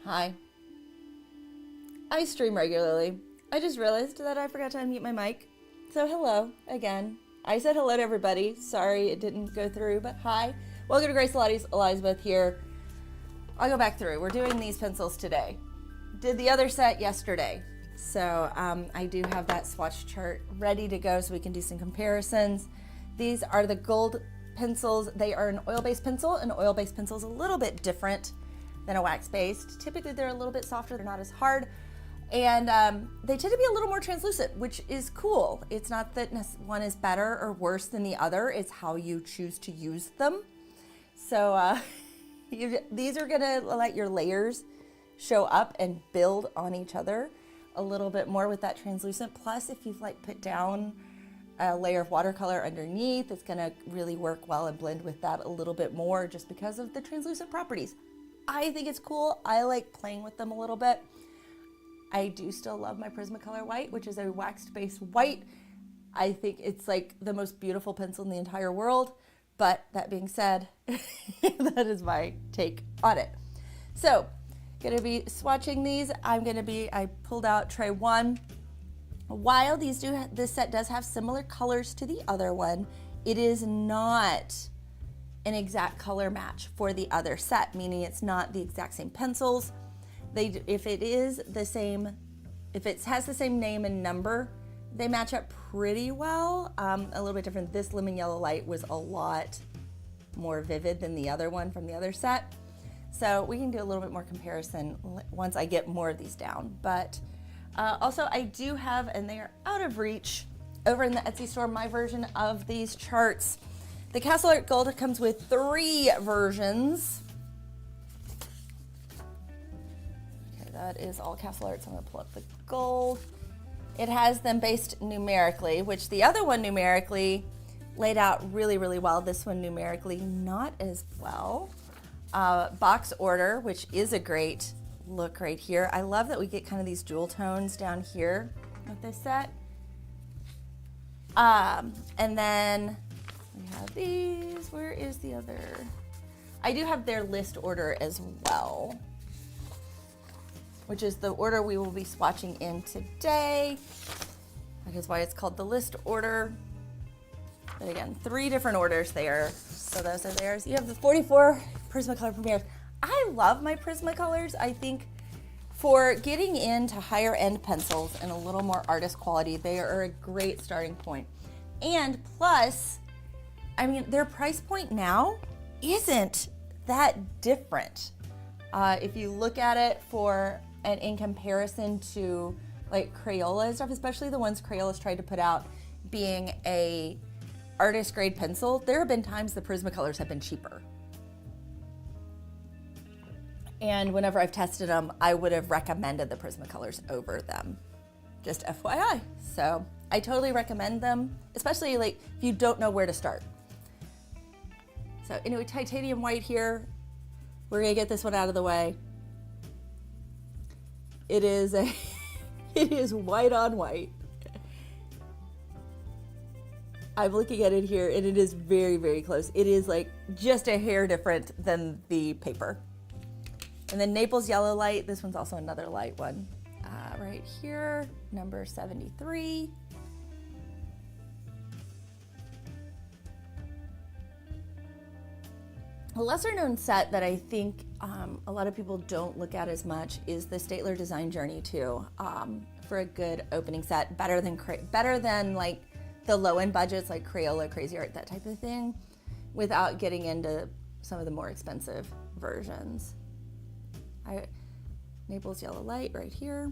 Hi. I stream regularly. I just realized that I forgot to unmute my mic. So hello again. I said hello to everybody. Sorry it didn't go through, but hi. Welcome to Grace Lottie's Elizabeth here. I'll go back through. We're doing these pencils today. Did the other set yesterday. So I do have that swatch chart ready to go so we can do some comparisons. These are the gold pencils. They are an oil-based pencil. An oil-based pencil is a little bit different than a wax-based. Typically they're a little bit softer, they're not as hard, and they tend to be a little more translucent, which is cool. It's not that one is better or worse than the other, it's how you choose to use them. So these are gonna let your layers show up and build on each other a little bit more with that translucent. Plus, if you've put down a layer of watercolor underneath, it's gonna really work well and blend with that a little bit more just because of the translucent properties. I think it's cool. I like playing with them a little bit. I do still love my Prismacolor white, which is a waxed base white. I think it's the most beautiful pencil in the entire world. But that being said, that is my take on it. So, gonna be swatching these. I pulled out tray one. While this set does have similar colors to the other one, it is not an exact color match for the other set, meaning it's not the exact same pencils. If it has the same name and number, they match up pretty well. A little bit different. This lemon yellow light was a lot more vivid than the other one from the other set. So we can do a little bit more comparison once I get more of these down. But also I do have, and they are out of reach, over in the Etsy store, my version of these charts. The Castle Art Gold comes with 3 versions. Okay, that is all Castle Art, so I'm gonna pull up the gold. It has them based numerically, which the other one numerically laid out really, really well. This one numerically not as well. Box order, which is a great look right here. I love that we get kind of these jewel tones down here with this set. And then we have these. Where is the other? I do have their list order as well, which is the order we will be swatching in today. That is why it's called the list order. But again, 3 different orders there. So those are theirs. You have the 44 Prismacolor Premieres. I love my Prismacolors. I think for getting into higher end pencils and a little more artist quality, they are a great starting point. And plus, I mean, their price point now isn't that different. If you look at it and in comparison to Crayola and stuff, especially the ones Crayola's tried to put out being a artist grade pencil, there have been times the Prismacolors have been cheaper. And whenever I've tested them, I would have recommended the Prismacolors over them. Just FYI. So I totally recommend them, especially if you don't know where to start. So anyway, titanium white here. We're gonna get this one out of the way. It is it is white on white. I'm looking at it here and it is very, very close. It is just a hair different than the paper. And then Naples yellow light. This one's also another light one. Right here, number 73. A lesser known set that I think a lot of people don't look at as much is the Staedtler Design Journey 2. For a good opening set, better than the low end budgets like Crayola, Crazy Art, that type of thing, without getting into some of the more expensive versions. Naples yellow light right here.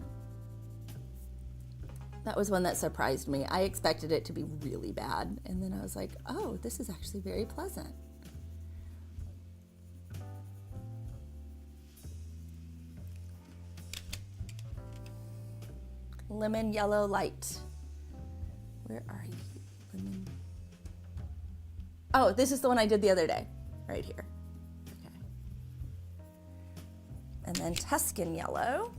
That was one that surprised me. I expected it to be really bad, and then I was like, oh, this is actually very pleasant. Lemon yellow light. Where are you? Lemon. Oh, this is the one I did the other day, right here. Okay. And then Tuscan yellow,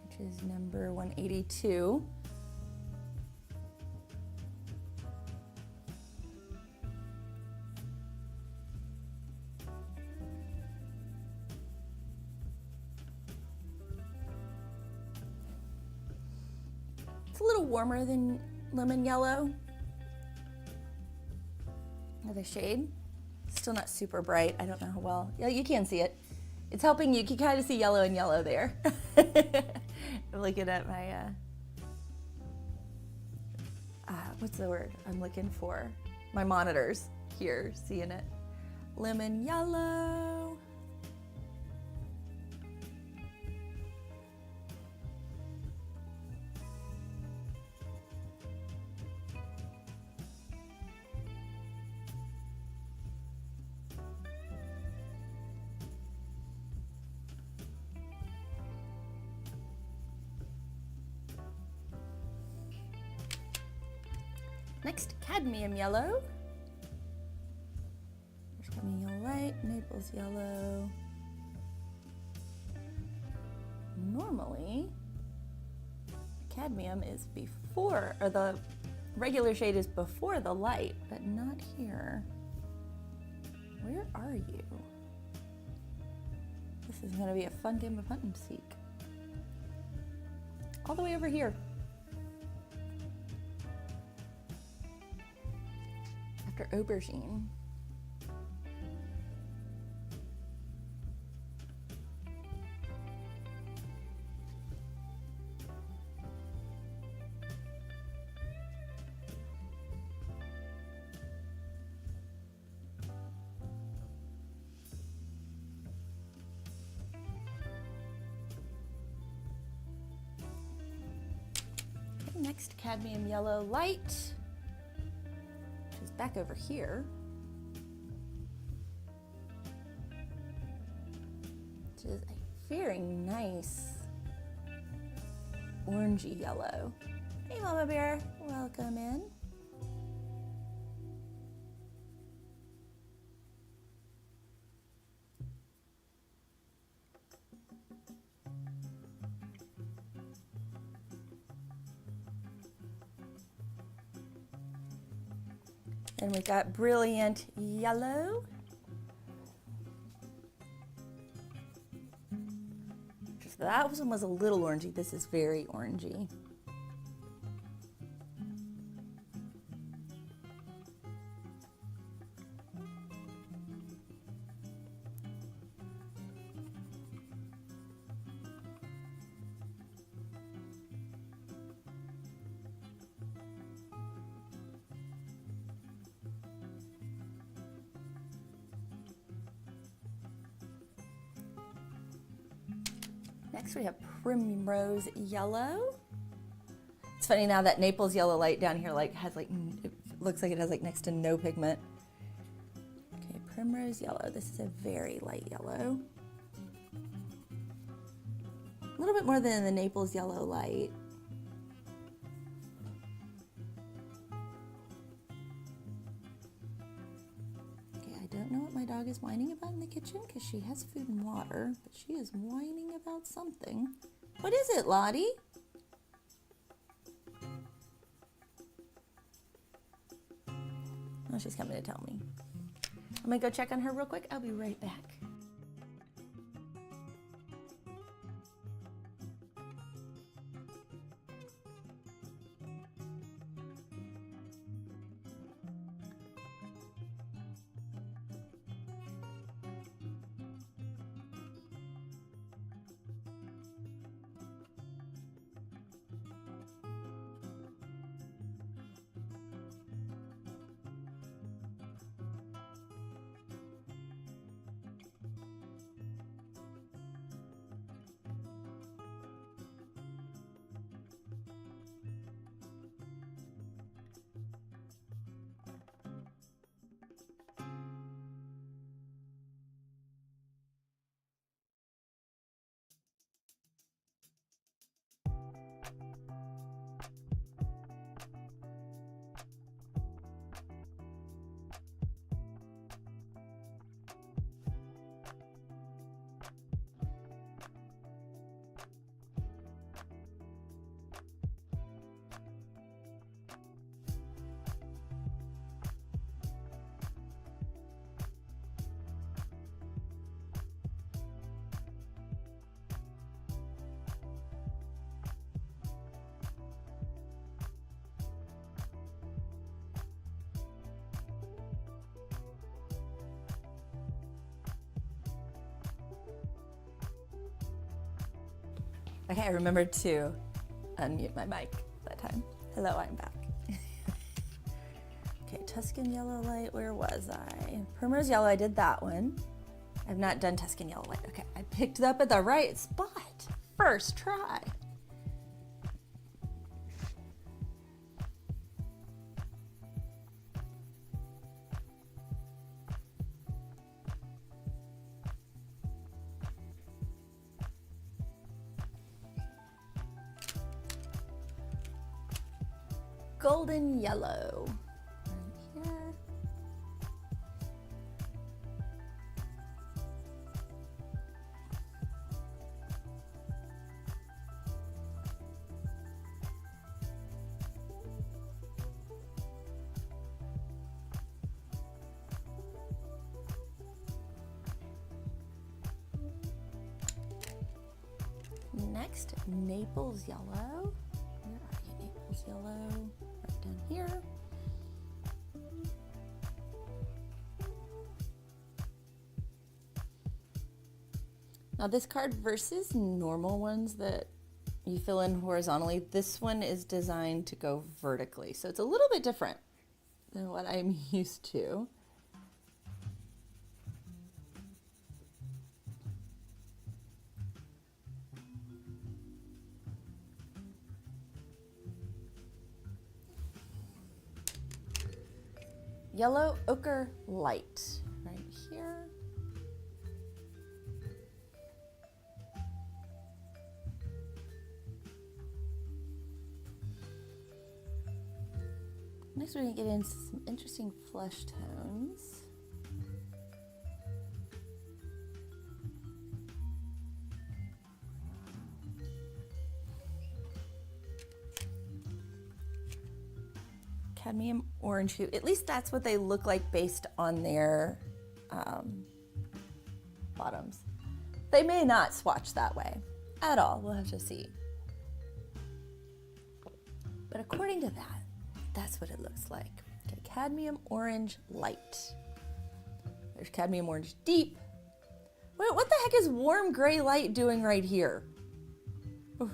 which is number 182. It's a little warmer than lemon yellow. Another shade. Still not super bright. I don't know how well. Yeah, you can see it. It's helping you. You can kind of see yellow and yellow there. I'm looking at my, what's the word I'm looking for? My monitors here, seeing it. Lemon yellow. Next, cadmium yellow. There's cadmium yellow light, Naples yellow. Normally, cadmium is before, or the regular shade is before the light, but not here. Where are you? This is gonna be a fun game of hunt and seek. All the way over here. After aubergine. Next, cadmium yellow light, which is back over here. Which is a very nice orangey yellow. Hey Mama Bear, welcome in. And we've got brilliant yellow. That one was a little orangey. This is very orangey. Next we have primrose yellow. It's funny now that Naples yellow light down here has it looks like it has next to no pigment. Okay, primrose yellow. This is a very light yellow. A little bit more than the Naples yellow light. I don't know what my dog is whining about in the kitchen because she has food and water, but she is whining about something. What is it, Lottie? Oh, she's coming to tell me. I'm gonna go check on her real quick. I'll be right back. Okay, I remembered to unmute my mic that time. Hello, I'm back. Okay, Tuscan Yellow Light, where was I? Primrose Yellow, I did that one. I've not done Tuscan Yellow Light. Okay, I picked it up at the right spot. First try. Golden Yellow. Right here. Next, Naples Yellow. Where are you, Naples Yellow? Right down here. Now this card versus normal ones that you fill in horizontally, this one is designed to go vertically. So it's a little bit different than what I'm used to. Yellow Ochre Light, right here. Next we're going to get into some interesting flesh tones. Cadmium orange hue. At least that's what they look like based on their bottoms. They may not swatch that way at all. We'll have to see. But according to that, that's what it looks like. Okay, cadmium orange light. There's cadmium orange deep. Wait, what the heck is warm gray light doing right here? Oof.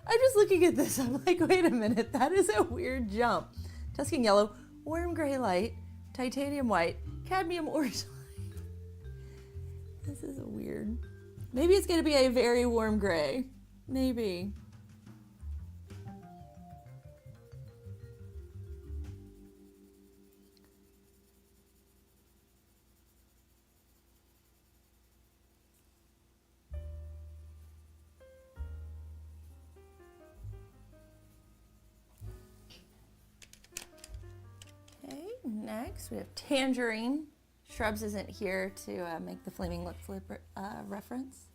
I'm just looking at this. I'm like, wait a minute, that is a weird jump. Tuscan yellow, warm gray light, titanium white, cadmium orange light. This is weird. Maybe it's going to be a very warm gray. Maybe. Next, we have Tangerine. Shrubs isn't here to make the Flaming Lip Flip reference.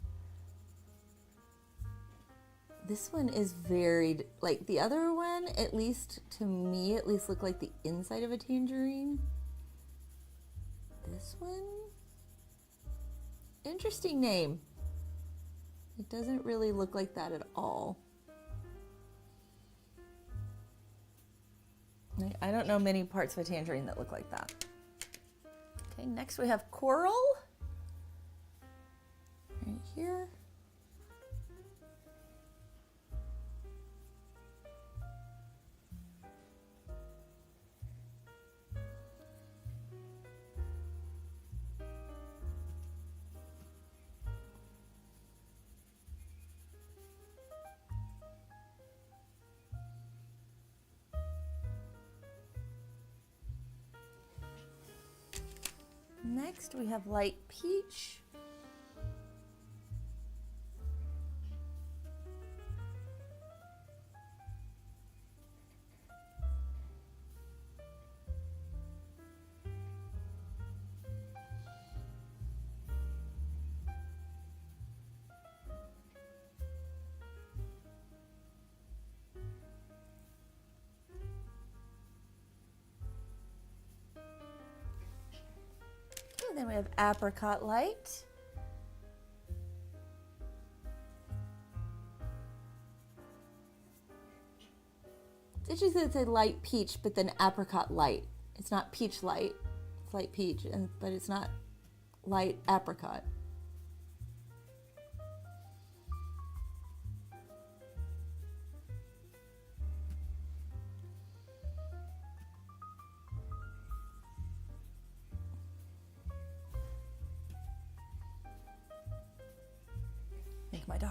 This one is very, like the other one, at least to me, at least looked like the inside of a tangerine. This one, interesting name. It doesn't really look like that at all. I don't know many parts of a tangerine that look like that. Okay, next we have Coral. Right here. Next, we have Light Peach. Then we have Apricot Light. It's interesting that it's a light peach, but then apricot light. It's not peach light, it's light peach, but it's not light apricot.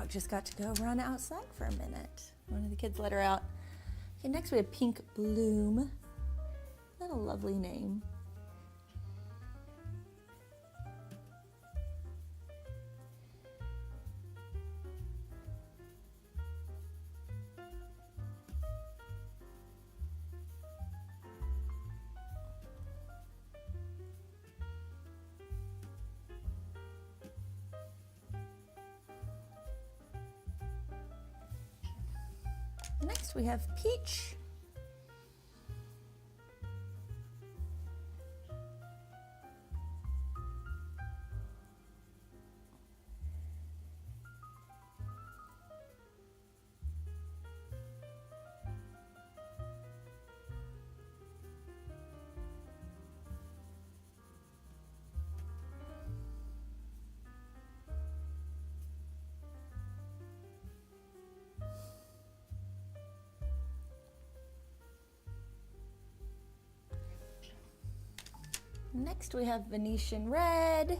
dog just got to go run outside for a minute. One of the kids let her out. Okay, next we have Pink Bloom. Isn't that a lovely name? Next we have Peach. Next we have Venetian Red.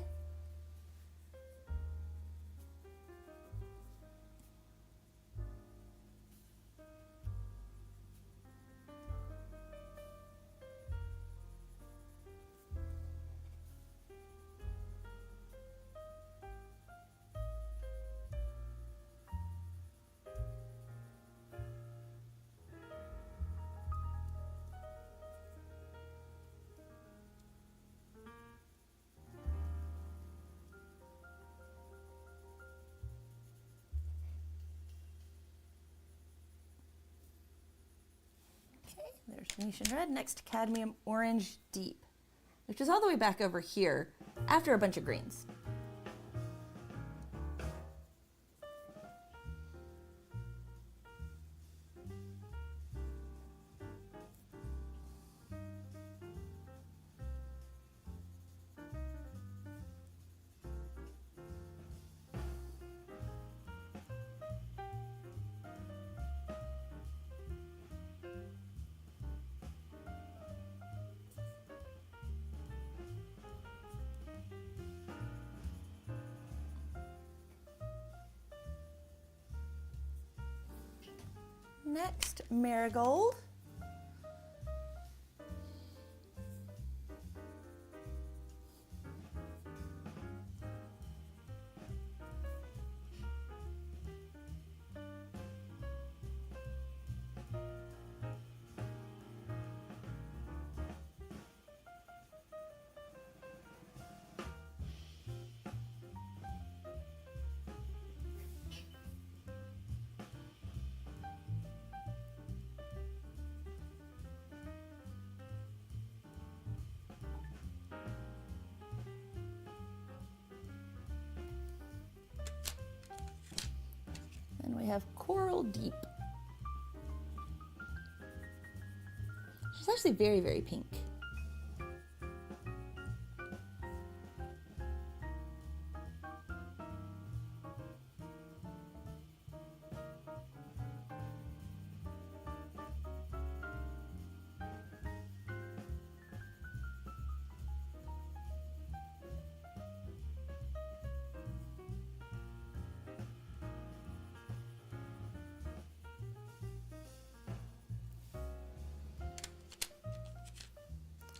There's Venetian Red. Next, Cadmium Orange Deep, which is all the way back over here after a bunch of greens. Next, Marigold. And we have Coral Deep. She's actually very, very pink.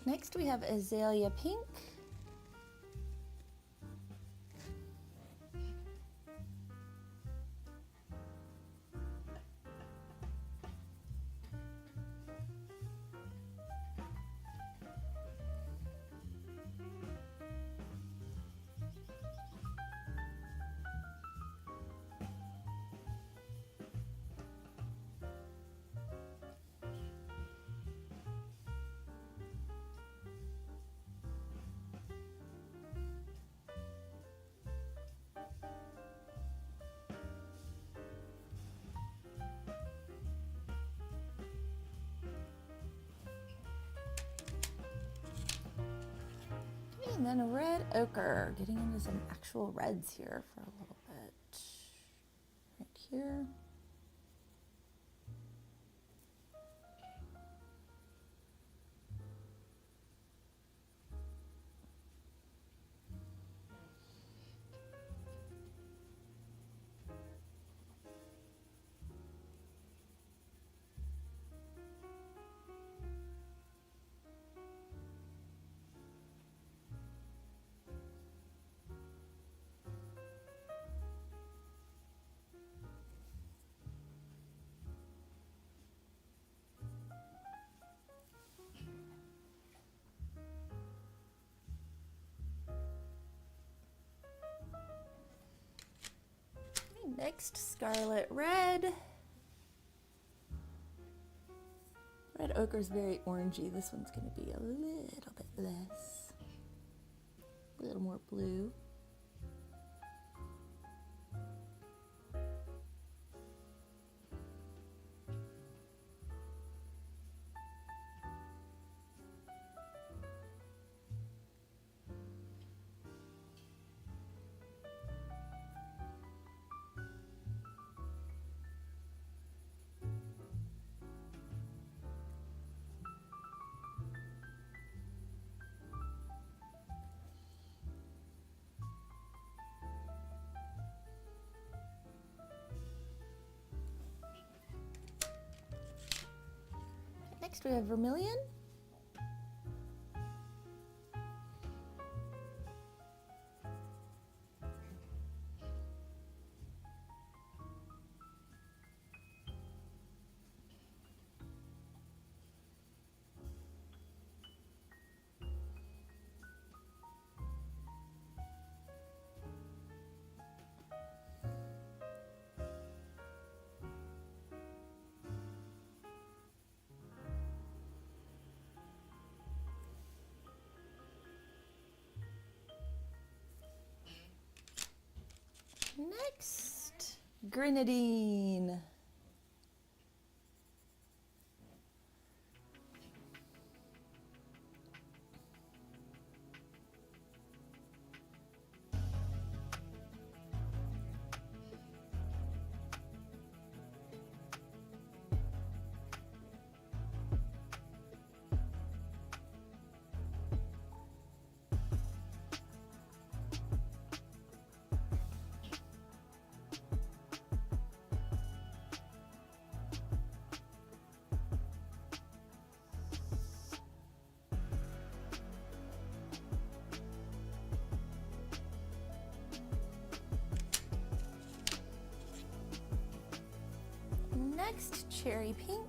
Next we have Azalea Pink. And then a red ochre, getting into some actual reds here for a little bit. Right here. Next, scarlet red. Red ochre is very orangey. This one's going to be a little bit less. A little more blue. Next we have vermilion. Next, grenadine. Next, cherry pink.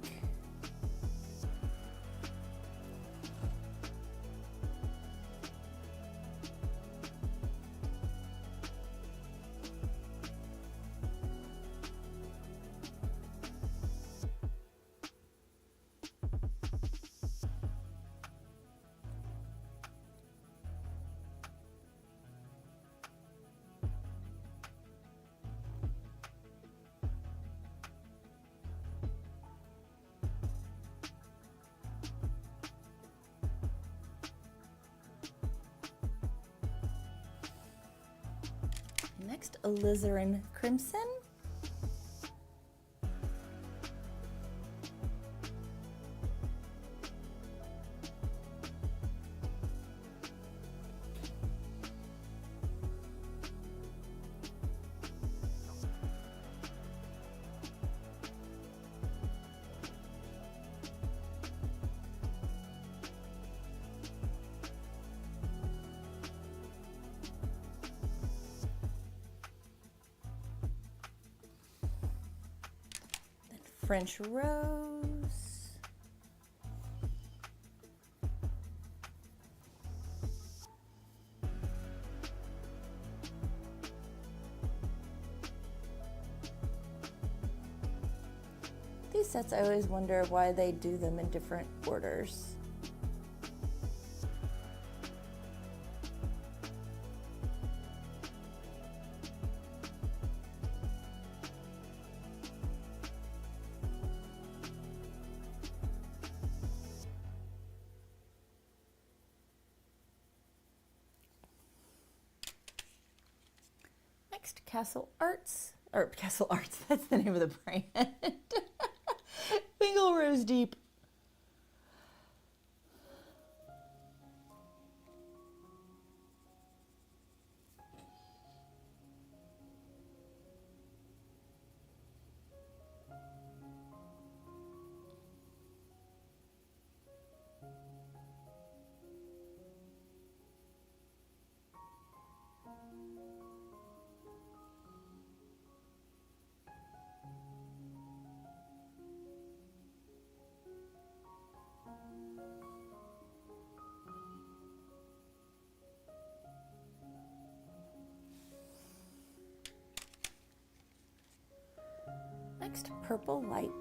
Next, alizarin crimson. French rose. These sets, I always wonder why they do them in different orders. Next, Castle Arts, or Castle Arts, that's the name of the brand. Bingle Rose Deep. Next, purple light.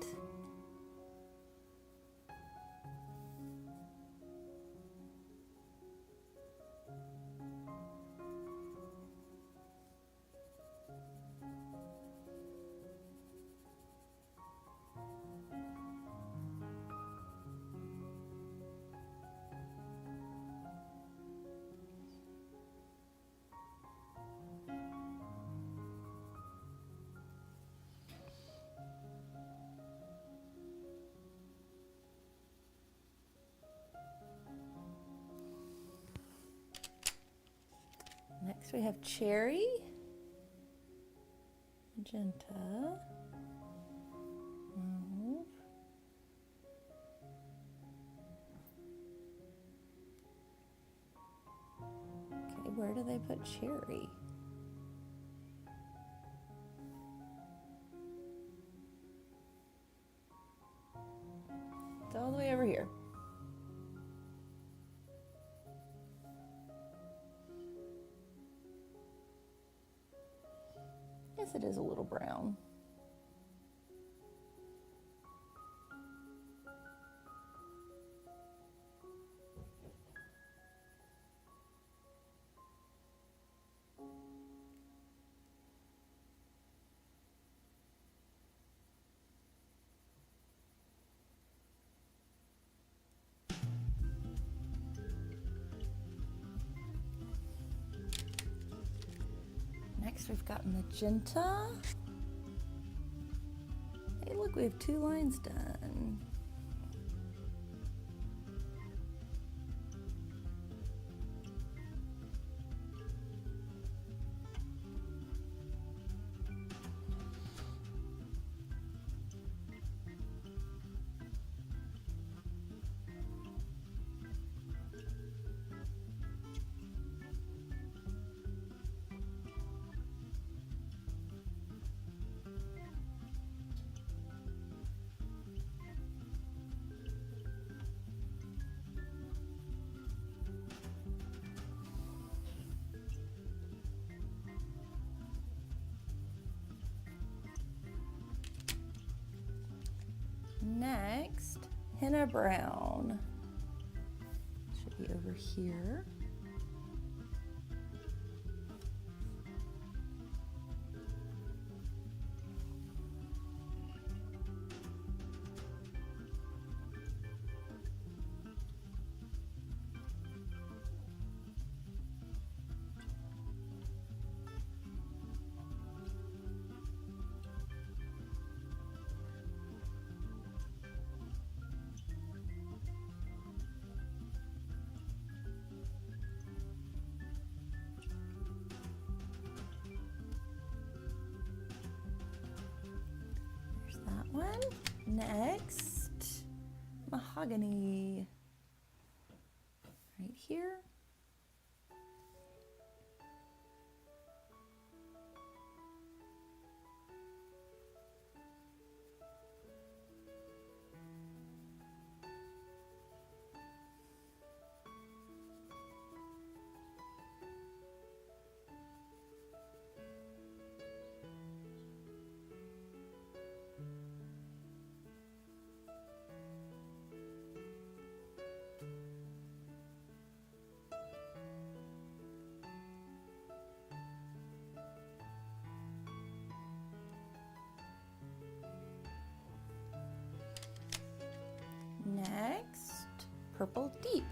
Next we have cherry, magenta, mauve, okay, where do they put cherry? It's all the way over here. Yes, it is a little brown. Next we've got magenta. Hey, look, we have 2 lines done. Next, henna brown. Should be over here. One. Next, mahogany, right here. Next, purple deep.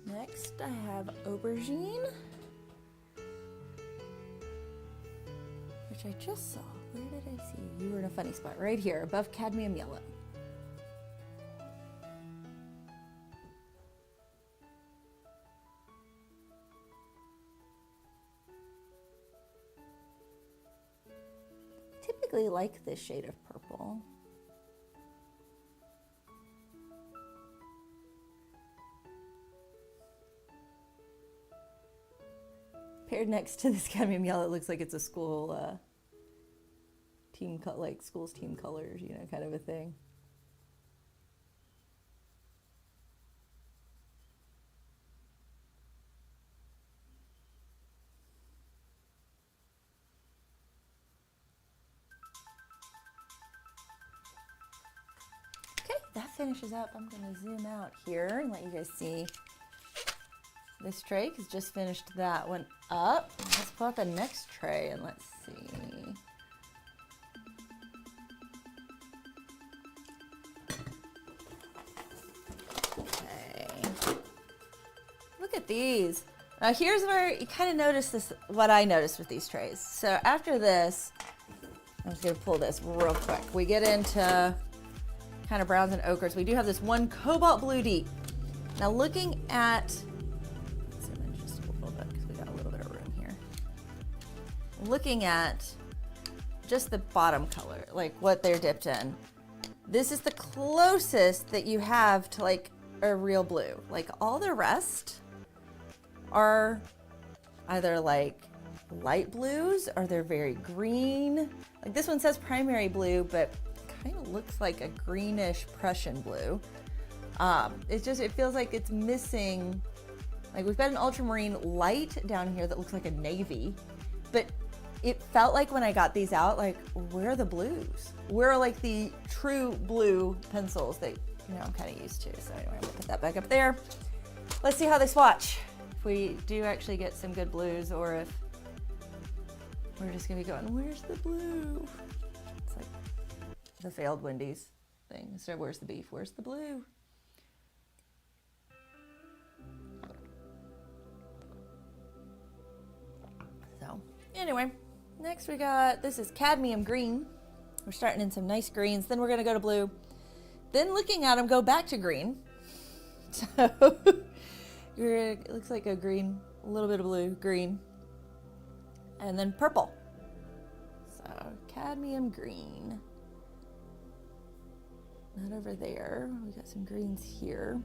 Next, I have aubergine, which I just saw. Where did I see you? You were in a funny spot right here above cadmium yellow. typically like this shade of purple. Paired next to this cadmium yellow, it looks like it's a school team cut, like school's team colors, you know, kind of a thing. Okay, that finishes up. I'm gonna zoom out here and let you guys see this tray, because just finished that one up. Let's pull out the next tray and let's see. Okay. Look at these. Now here's where you kind of notice this, what I noticed with these trays. So after this, I'm just gonna pull this real quick. We get into kind of browns and ochres. We do have this one cobalt blue deep. Now looking at, looking at just the bottom color, like what they're dipped in, this is the closest that you have to like a real blue. Like all the rest are either like light blues or they're very green. Like this one says primary blue, but kind of looks like a greenish Prussian blue. It feels like it's missing, like we've got an ultramarine light down here that looks like a navy, but it felt like when I got these out, like, where are the blues? Where are like the true blue pencils that, you know, I'm kind of used to. So anyway, I'm gonna put that back up there. Let's see how they swatch. If we do actually get some good blues, or if we're just gonna be going, where's the blue? It's like the failed Wendy's thing. So where's the beef? Where's the blue? So anyway. Next we got, this is cadmium green. We're starting in some nice greens. Then we're gonna go to blue. Then looking at them, go back to green. So it looks like a green, a little bit of blue, green, and then purple. So cadmium green. Not over there. We got some greens here.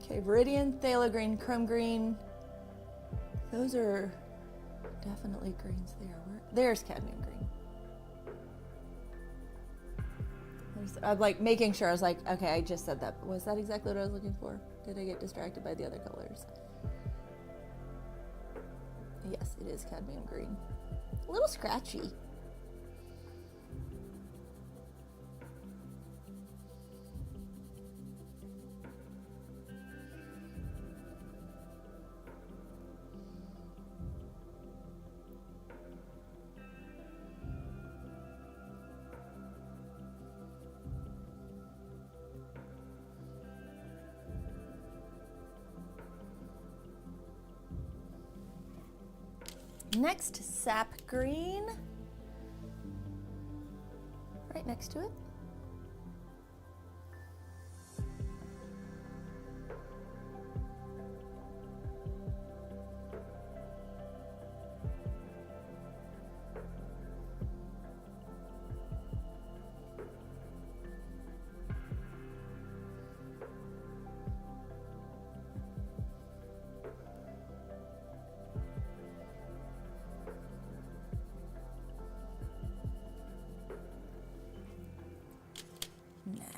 Okay, Viridian, Phthalo green, Chrome green. Those are definitely greens there. There's cadmium green. I'm like making sure. I was like, okay, I just said that. Was that exactly what I was looking for? Did I get distracted by the other colors? Yes, it is cadmium green. A little scratchy. Next, sap green, right next to it.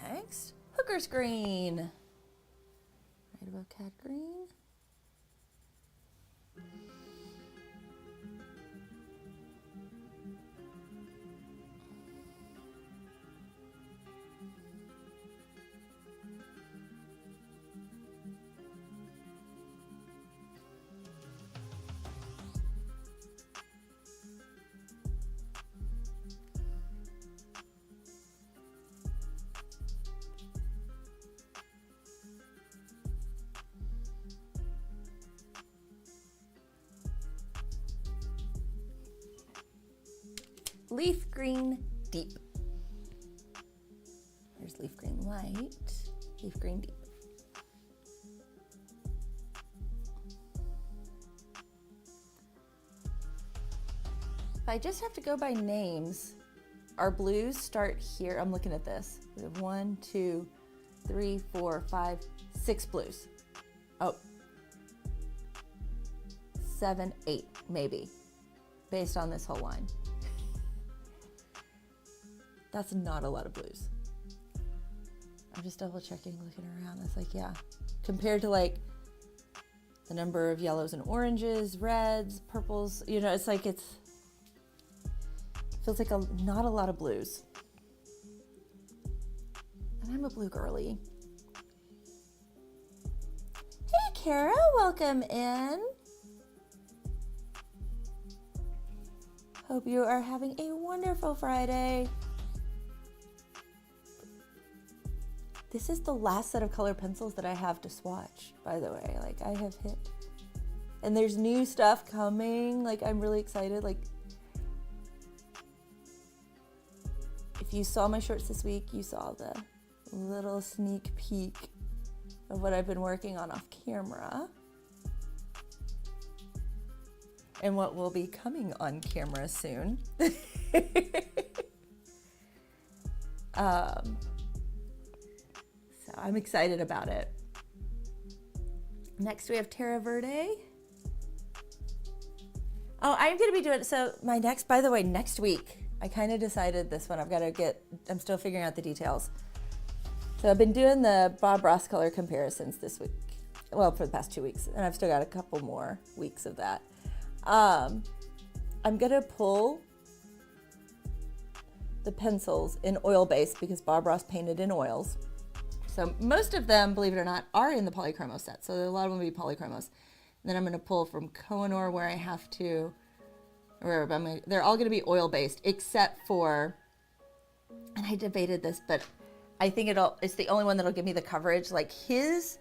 Next, hooker's green. Right above cat green. Leaf green deep. There's leaf green light, leaf green deep. if I just have to go by names, our blues start here. I'm looking at this. We have 1, 2, 3, 4, 5, 6 blues. Oh, 7, 8, maybe, based on this whole line. That's not a lot of blues. I'm just double checking, looking around. It's like, yeah, compared to like the number of yellows and oranges, reds, purples, you know, it's like feels like not a lot of blues. And I'm a blue girly. Hey, Kara, welcome in. Hope you are having a wonderful Friday. This is the last set of color pencils that I have to swatch, by the way. Like, I have hit. And there's new stuff coming. Like, I'm really excited. Like, if you saw my shorts this week, you saw the little sneak peek of what I've been working on off camera. And what will be coming on camera soon. So I'm excited about it. Next we have Terra Verde. Oh, I'm gonna be doing, so my next, by the way, next week, I kind of decided this one. I'm still figuring out the details. So I've been doing the Bob Ross color comparisons this week. Well, for the past 2 weeks, and I've still got a couple more weeks of that. I'm gonna pull the pencils in oil base because Bob Ross painted in oils. So most of them, believe it or not, are in the polychromo set. So a lot of them will be polychromos. And then I'm gonna pull from Kohinoor where I have to, they're all gonna be oil based except for, and I debated this, but I think it's the only one that'll give me the coverage. Like his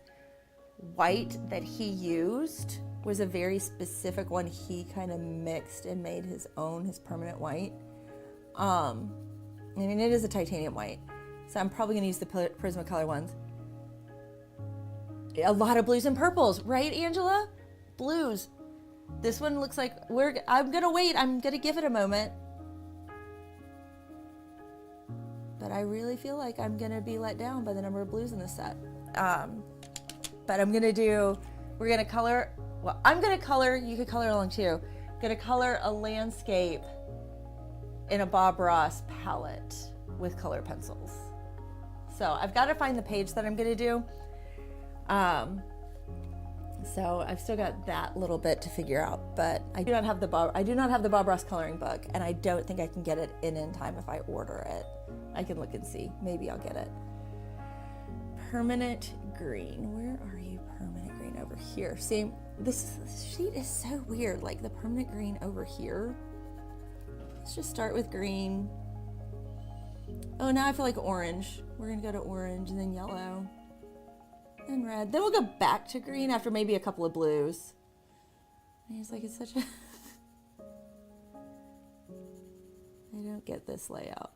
white that he used was a very specific one. He kind of mixed and made his own, his permanent white. I mean, it is a titanium white. So I'm probably gonna use the Prismacolor ones. A lot of blues and purples, right, Angela? Blues. This one looks like I'm gonna wait. I'm gonna give it a moment. But I really feel like I'm gonna be let down by the number of blues in this set. But I'm gonna color, well, I'm gonna color, you could color along too. I'm gonna color a landscape in a Bob Ross palette with color pencils. So I've got to find the page that I'm gonna do. So I've still got that little bit to figure out, but I do not have the Bob Ross coloring book, and I don't think I can get it in time if I order it. I can look and see. Maybe I'll get it. Permanent green. Where are you, permanent green? Over here. See, this sheet is so weird. Like the permanent green over here. Let's just start with green. Oh, now I feel like orange. We're gonna go to orange and then yellow and red. Then we'll go back to green after maybe a couple of blues. And it's like, it's such a... I don't get this layout.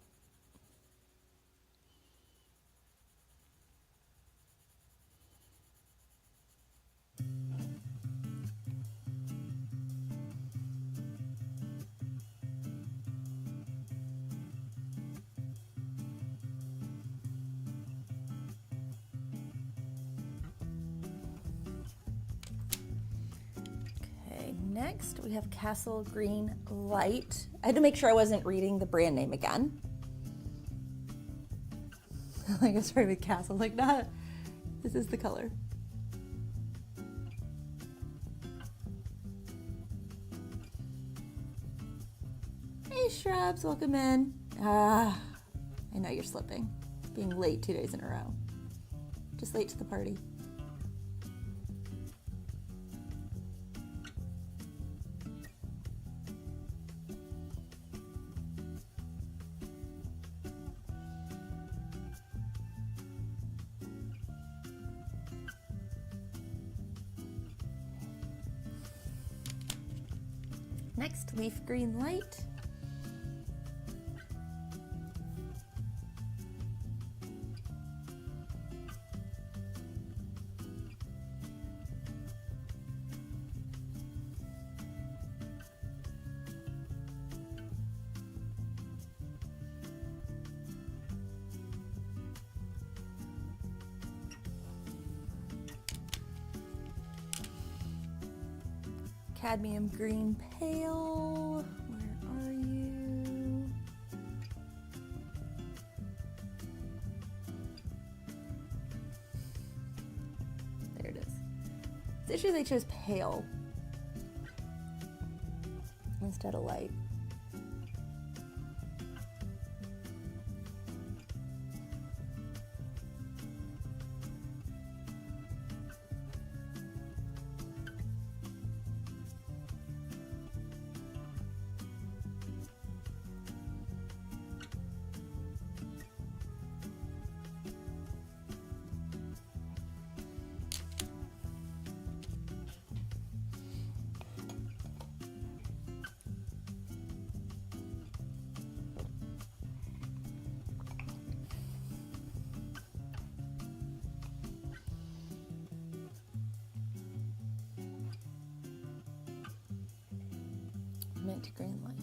Next, we have Castle Green Light. I had to make sure I wasn't reading the brand name again. Like I started with Castle, like not, this is the color. Hey Shrubs, welcome in. I know you're slipping. Being late 2 days in a row. Just late to the party. Next, Leaf Green Light. cadmium green pale. Where are you? There it is. It's interesting they chose pale instead of light. Mint green light.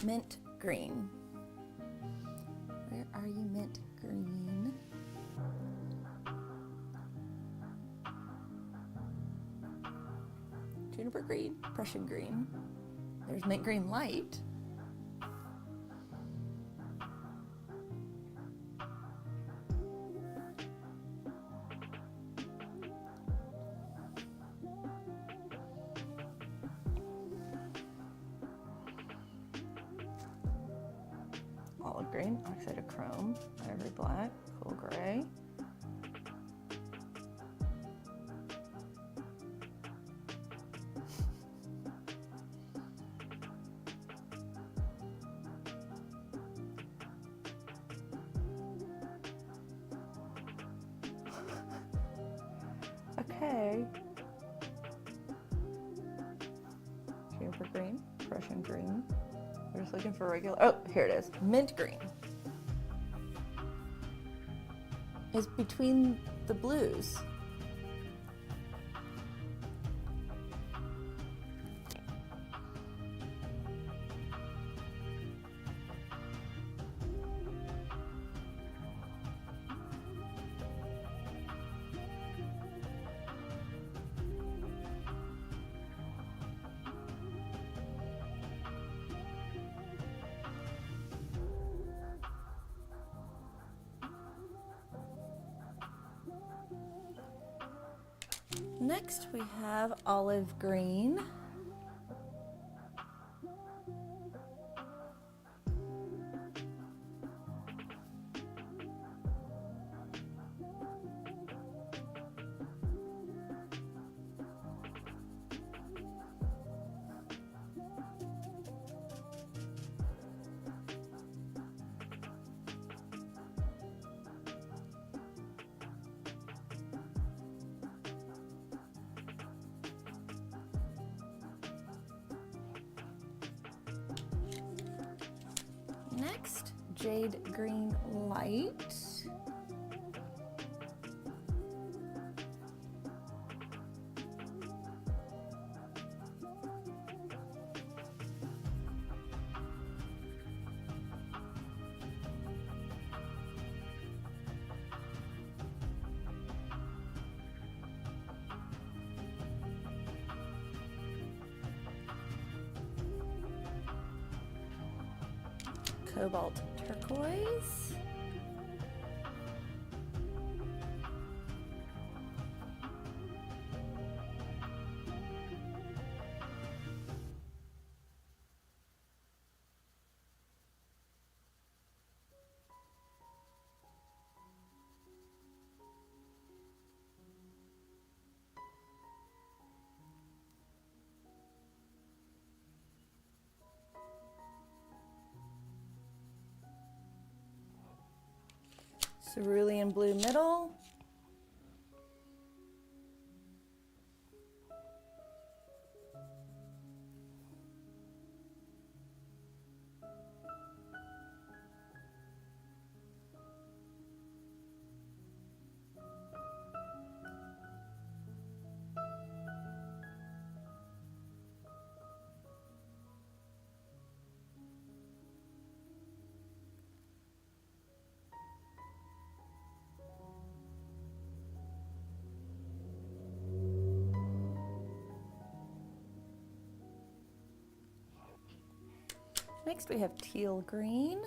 Mint green. Where are you, mint green? Juniper green, Prussian green. There's mint green light. Olive green, oxide of chrome, ivory black, cool gray. Okay. Juniper green, Prussian green. We're just looking for regular, oh, here it is, mint green. It's between the blues. Next we have olive green. Next, jade green light. Cobalt turquoise. Cerulean blue middle. Next we have teal green.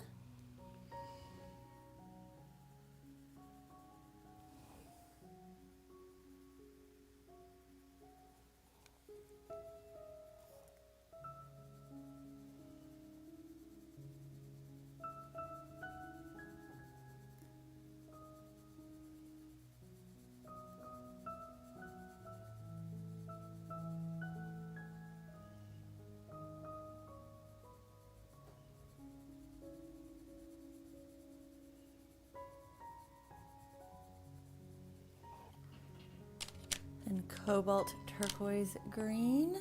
And cobalt turquoise green.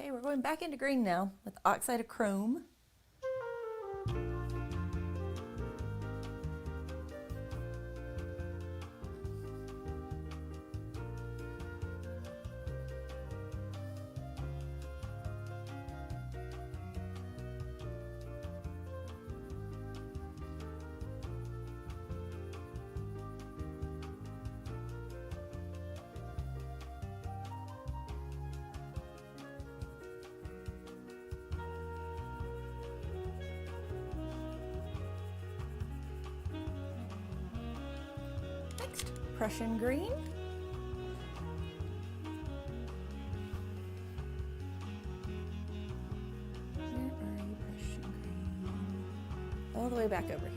Okay, we're going back into green now with oxide of chrome. Next, Prussian green. Where are you, Prussian green? All the way back over here.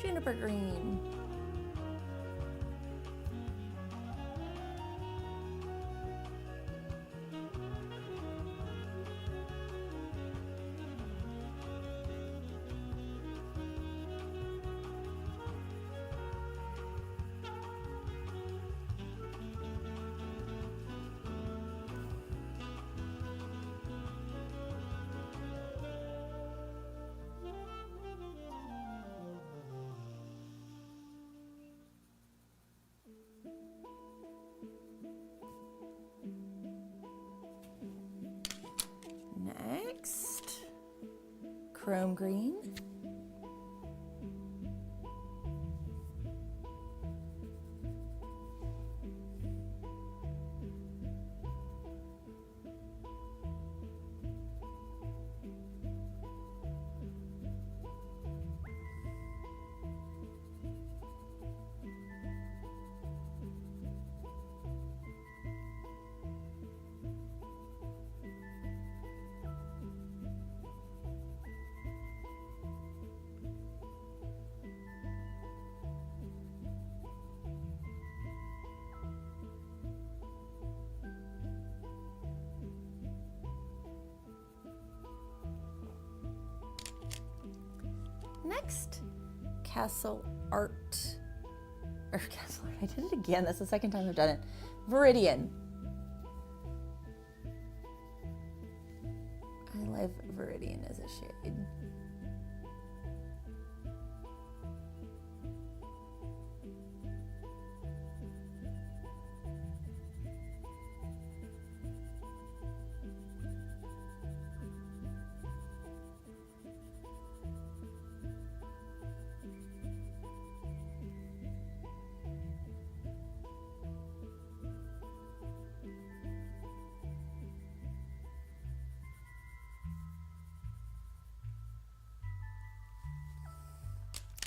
Juniper green. Next, chrome green. Next, Castle Art, or Castle Art, I did it again, that's the second time I've done it. Viridian. I love Viridian as a shade.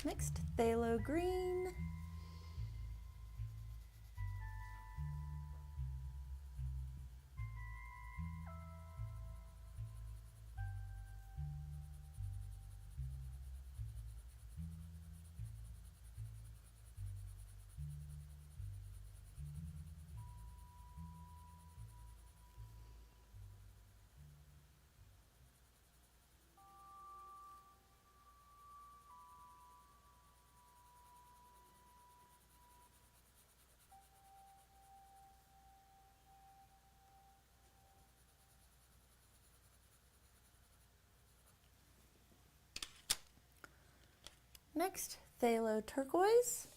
Next, phthalo green. Next, phthalo turquoise.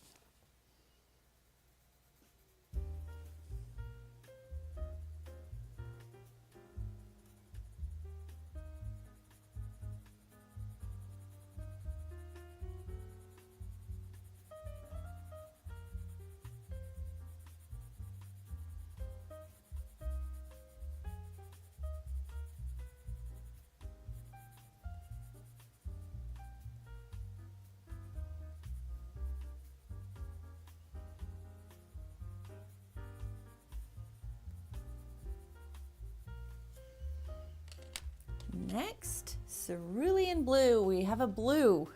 Next, cerulean blue. We have a blue.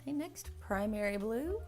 Okay, next, primary blue.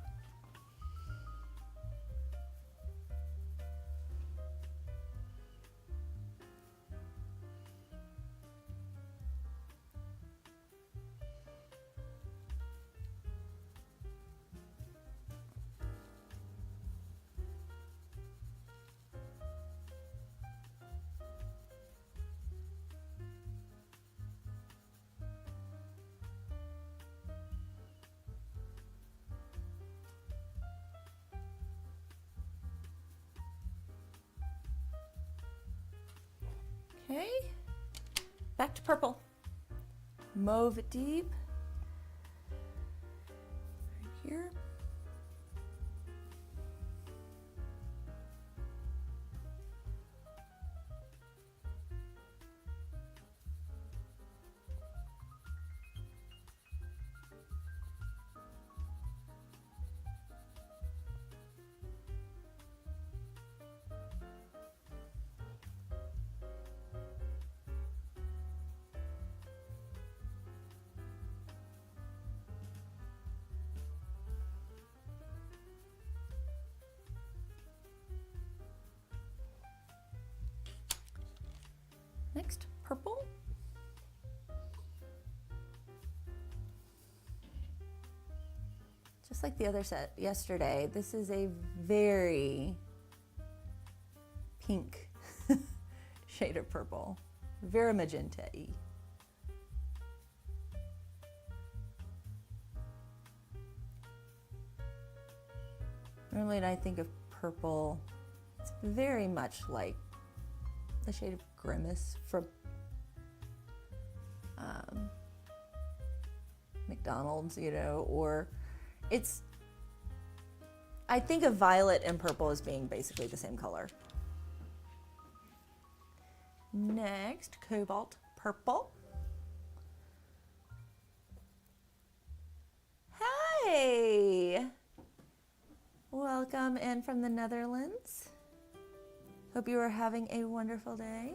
Okay, back to purple. Mauve deep, right here. Next, purple. Just like the other set yesterday, this is a very pink shade of purple, very magenta-y. Normally when I think of purple, it's very much like the shade of Grimace from McDonald's, you know, or I think of violet and purple as being basically the same color. Next, cobalt purple. Hey! Welcome in from the Netherlands. Hope you are having a wonderful day.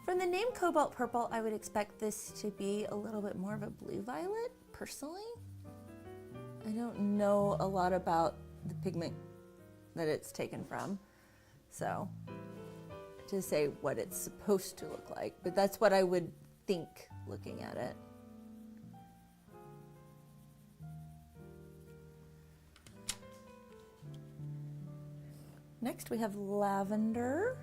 From the name Cobalt Purple, I would expect this to be a little bit more of a blue violet, personally. I don't know a lot about the pigment that it's taken from, so to say what it's supposed to look like, but that's what I would think looking at it. Next we have lavender.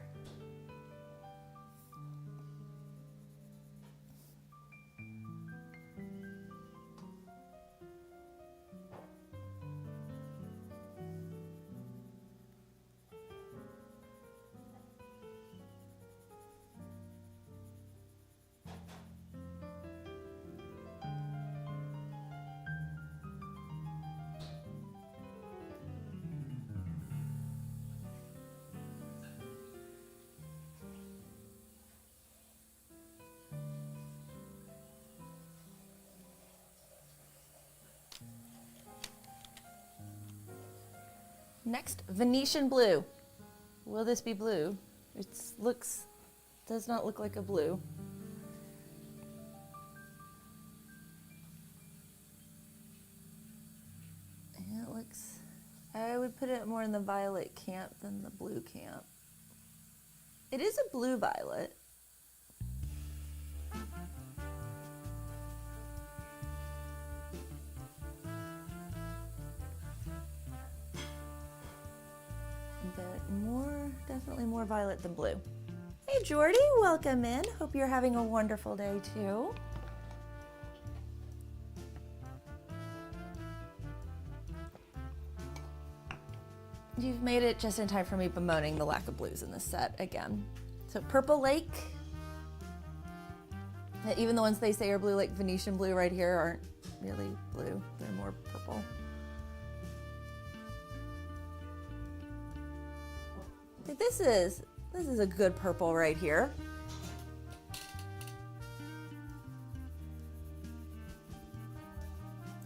Next, Venetian blue. Will this be blue? Does not look like a blue. And it looks, I would put it more in the violet camp than the blue camp. It is a blue violet. But definitely more violet than blue. Hey Jordy, welcome in. Hope you're having a wonderful day too. You've made it just in time for me bemoaning the lack of blues in this set again. So Purple Lake. Even the ones they say are blue, like Venetian blue right here, aren't really blue. They're more purple. This is a good purple right here.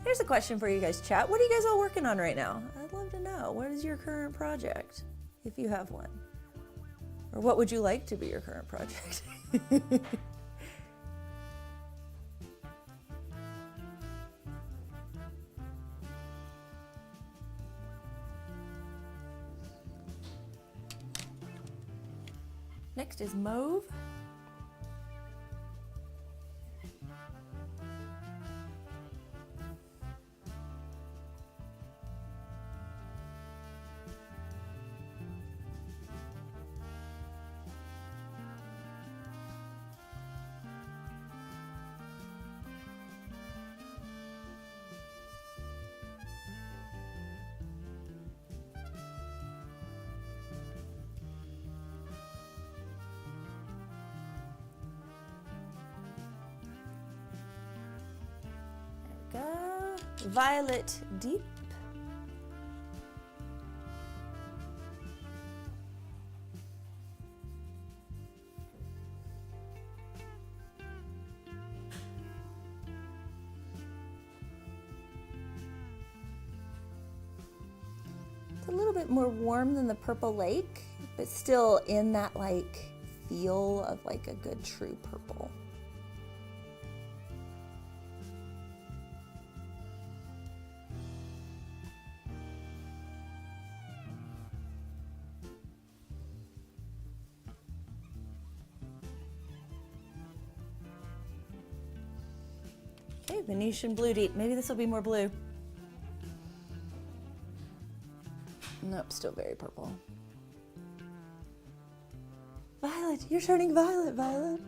Here's a question for you guys, chat. What are you guys all working on right now? I'd love to know. What is your current project, if you have one? Or what would you like to be your current project? Next is mauve. Violet Deep. It's a little bit more warm than the Purple Lake, but still in that like feel of like a good true purple. Okay, Venetian Blue Deep. Maybe this will be more blue. Nope, still very purple. Violet, you're turning violet, Violet.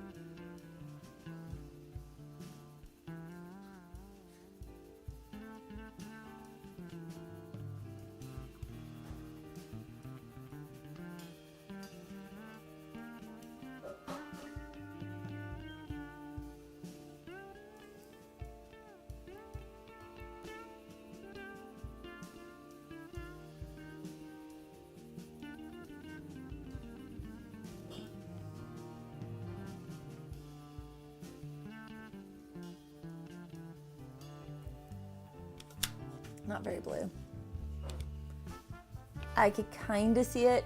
Not very blue. I could kind of see it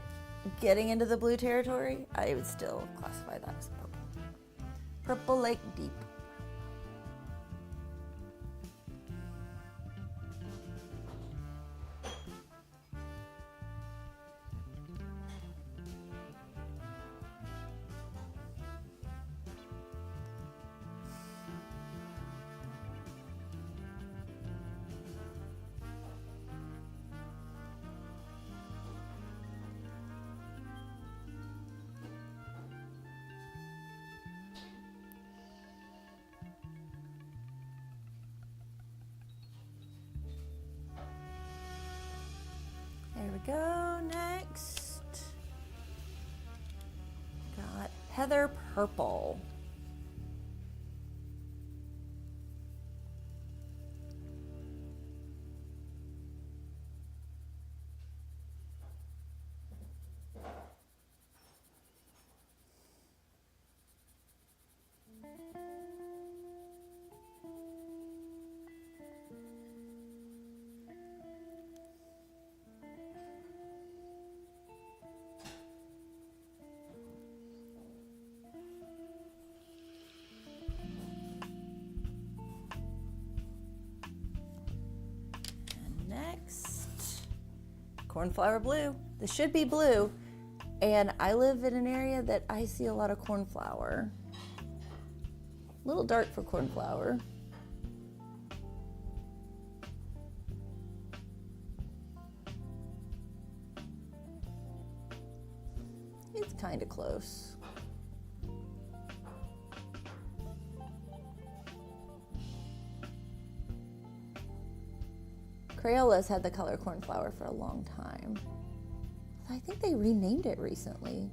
getting into the blue territory. I would still classify that as purple. Purple Lake Deep. we go. Next, got Heather Purple. Cornflower blue. This should be blue, and I live in an area that I see a lot of cornflower. A little dark for cornflower. It's kind of close. Crayola's had the color cornflower for a long time. I think they renamed it recently.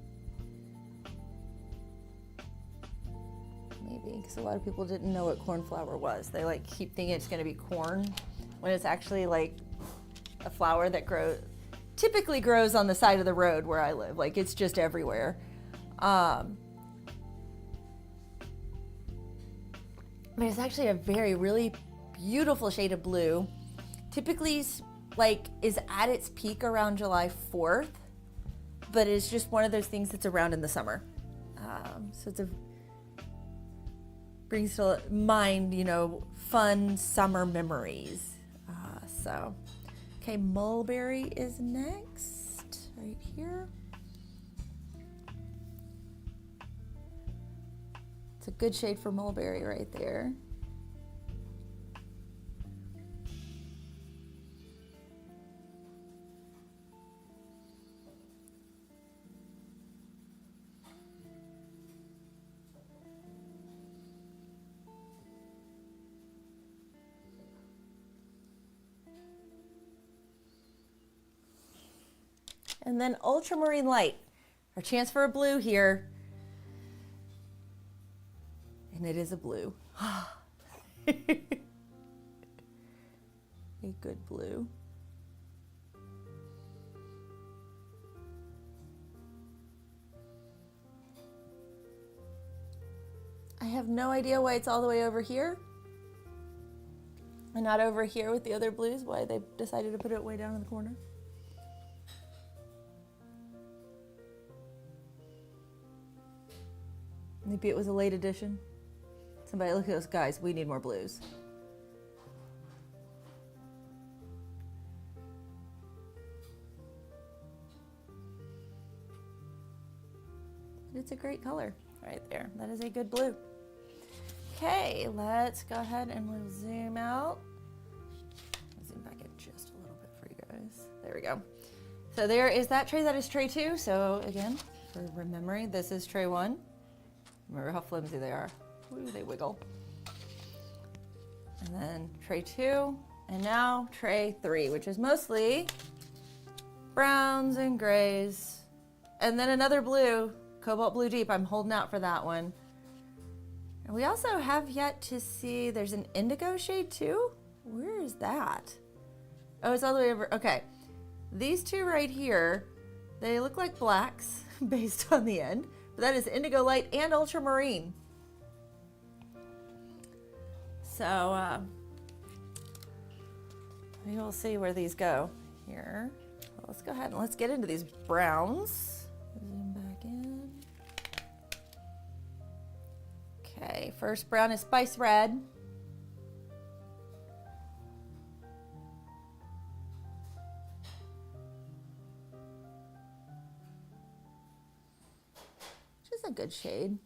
Maybe, because a lot of people didn't know what cornflower was. They like keep thinking it's gonna be corn when it's actually like a flower that typically grows on the side of the road where I live. Like it's just everywhere. But it's actually a really beautiful shade of blue. Typically is at its peak around July 4th, but it's just one of those things that's around in the summer. So brings to mind, fun summer memories. Okay, mulberry is next, right here. It's a good shade for mulberry right there. And then ultramarine light, our chance for a blue here. And it is a blue. A good blue. I have no idea why it's all the way over here and not over here with the other blues, why they decided to put it way down in the corner. Maybe it was a late edition. Somebody look at those guys, we need more blues. But it's a great color right there. That is a good blue. Okay, let's go ahead and we'll zoom out. I'll zoom back in just a little bit for you guys. There we go. So there is that tray, that is tray 2. So again, for remembering, this is tray 1. Remember how flimsy they are. Ooh, they wiggle. And then tray 2, and now tray 3, which is mostly browns and grays. And then another blue, cobalt blue deep. I'm holding out for that one. And we also have yet to see, there's an indigo shade too? Where is that? Oh, it's all the way over. Okay. These two right here, they look like blacks based on the end. But that is indigo light and ultramarine. So we will see where these go here. Well, let's go ahead and let's get into these browns. Zoom back in. Okay, first brown is Spice Red. Which is a good shade.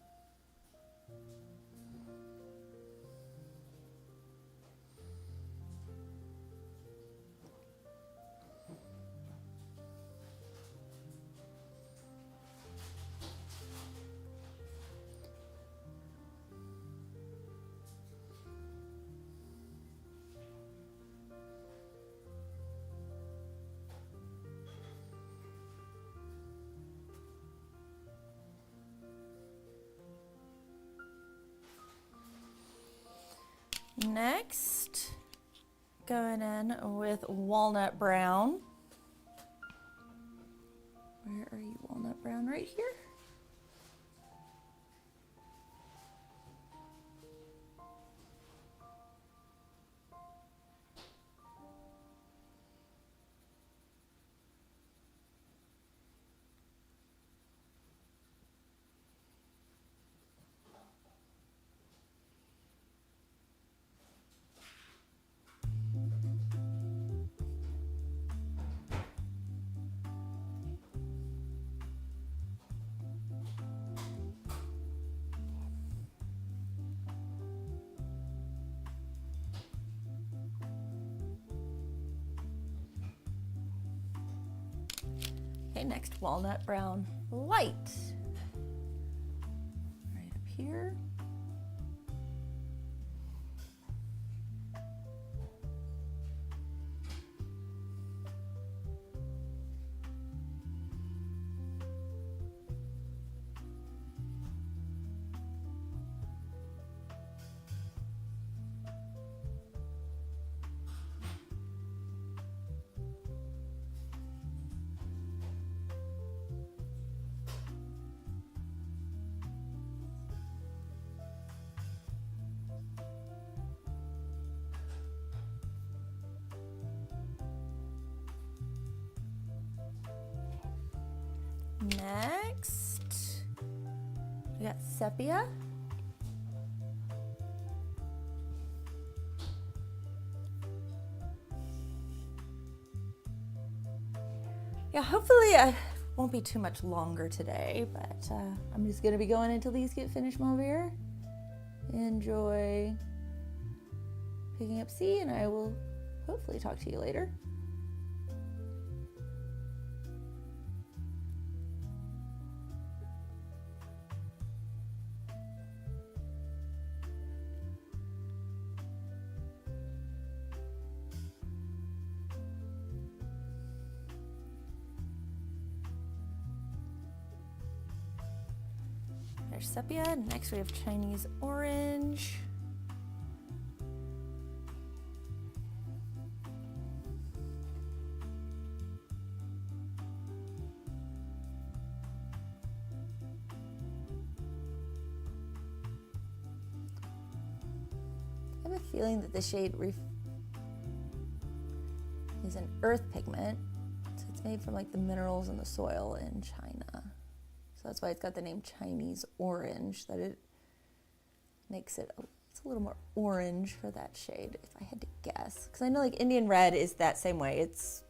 Next, going in with walnut brown. Where are you, walnut brown? Right here. Okay, next walnut brown light. Right up here. Next, we got sepia. Yeah, hopefully I won't be too much longer today, but I'm just gonna be going until these get finished over here. Enjoy picking up C, and I will hopefully talk to you later. There's sepia. Next we have Chinese orange. I have a feeling that the shade is an earth pigment. So it's made from like the minerals in the soil in China. So that's why it's got the name Chinese orange, that it makes it, it's a little more orange for that shade, if I had to guess. Because I know like Indian red is that same way. It's,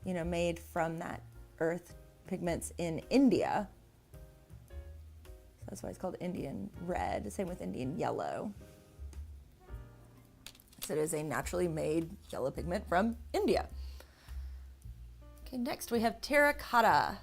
you know, made from that earth pigments in India. So that's why it's called Indian red. Same with Indian yellow. So it is a naturally made yellow pigment from India. Okay, next we have terracotta.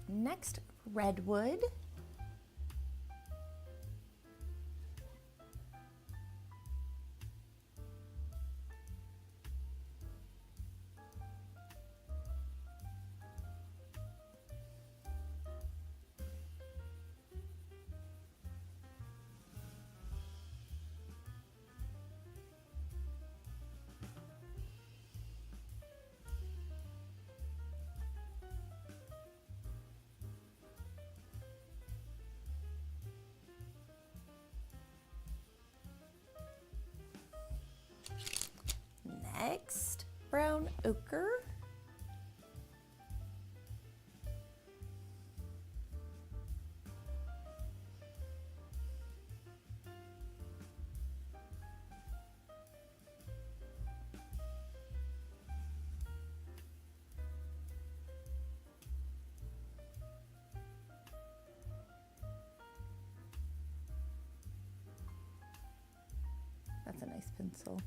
Next, redwood. Next, brown ochre. pencil.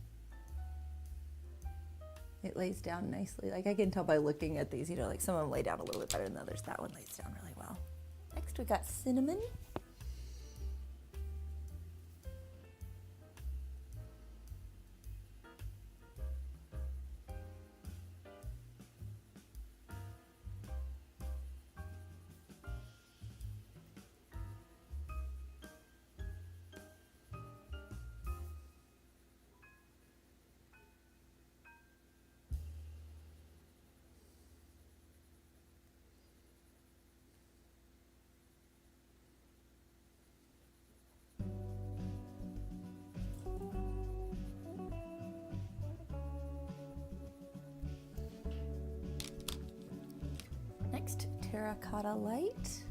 It lays down nicely. Like I can tell by looking at these, you know, like some of them lay down a little bit better than others. That one lays down really well. Next we got cinnamon. Next, terracotta light.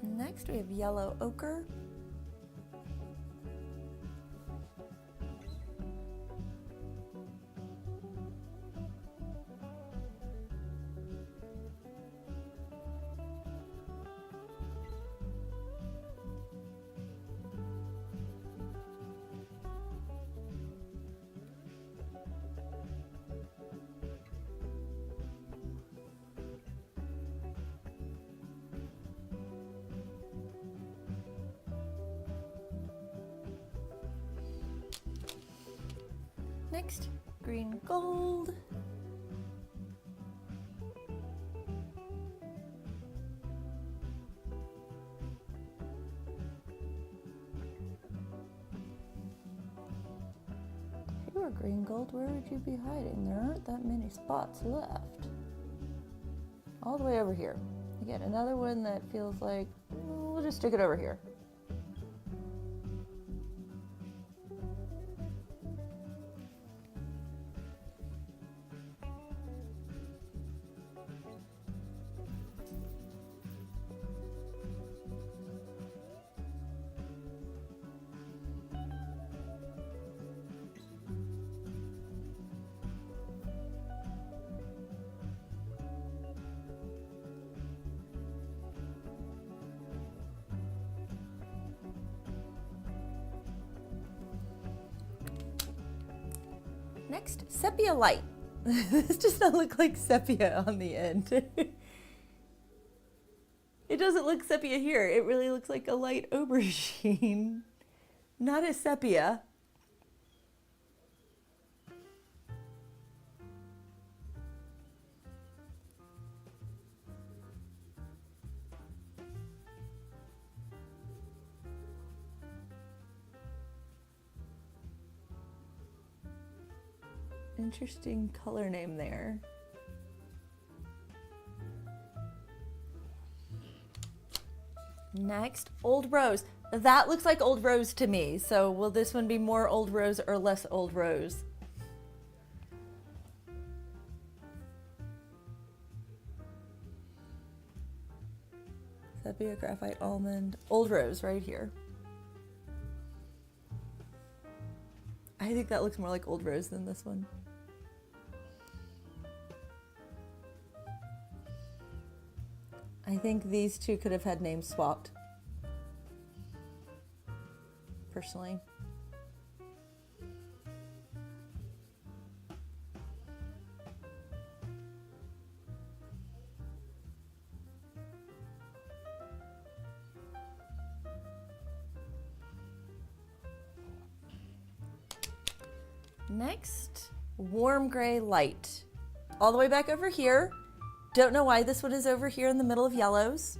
Next we have yellow ochre. Next, green gold. If you were green gold, where would you be hiding? There aren't that many spots left. All the way over here. Again, another one that feels like, we'll just stick it over here. Next, sepia light. This does not look like sepia on the end. It doesn't look sepia here. It really looks like a light aubergine, not a sepia. Interesting color name there. Next, Old Rose. That looks like Old Rose to me. So will this one be more Old Rose or less Old Rose? Sepia, graphite, almond, Old Rose right here. I think that looks more like Old Rose than this one. I think these two could have had names swapped, personally. Next, warm gray light. All the way back over here. Don't know why this one is over here in the middle of yellows.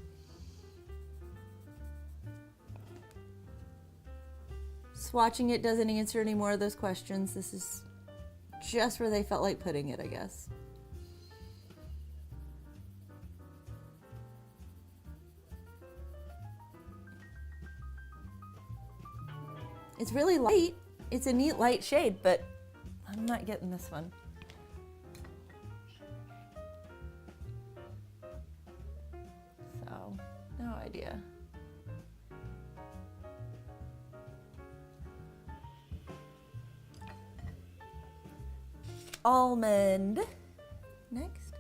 Swatching it doesn't answer any more of those questions. This is just where they felt like putting it, I guess. It's really light. It's a neat light shade, but I'm not getting this one. So, no idea. Almond. Next.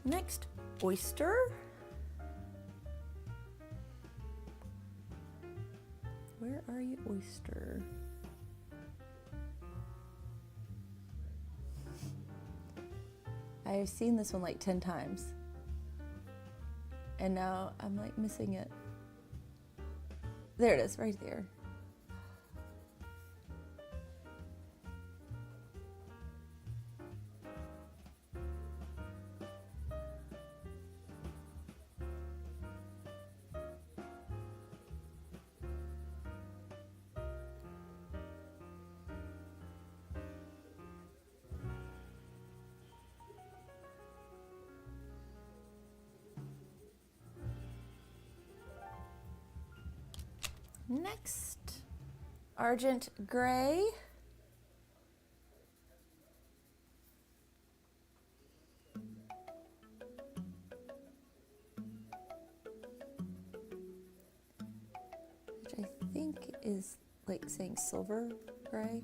Next, oyster. Where are you, oyster? I've seen this one like 10 times. And now I'm like missing it. There it is, right there. Next, Argent Gray. Which I think is like saying silver gray.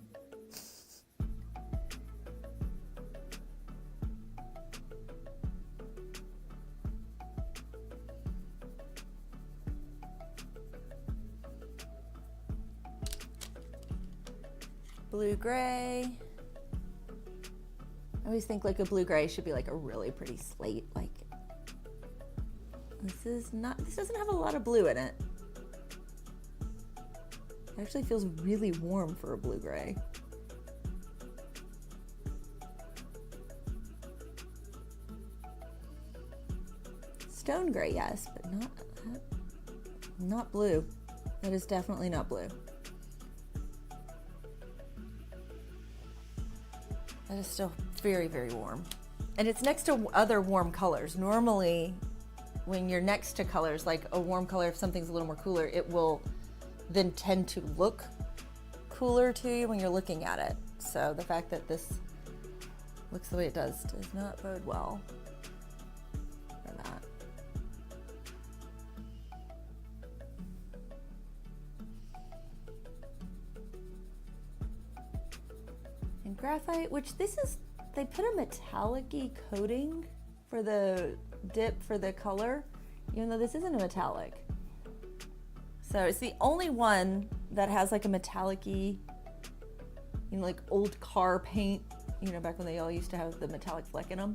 Blue gray. I always think like a blue gray should be like a really pretty slate. Like this is not, this doesn't have a lot of blue in it. It actually feels really warm for a blue gray. Stone gray, yes, but not blue. That is definitely not blue. That is still very, very warm. And it's next to other warm colors. Normally, when you're next to colors, like a warm color, if something's a little more cooler, it will then tend to look cooler to you when you're looking at it. So the fact that this looks the way it does not bode well for that. And graphite, which this is, they put a metallic-y coating for the dip for the color, even though this isn't a metallic. So it's the only one that has like a metallic-y, you know, like old car paint, you know, back when they all used to have the metallic fleck in them.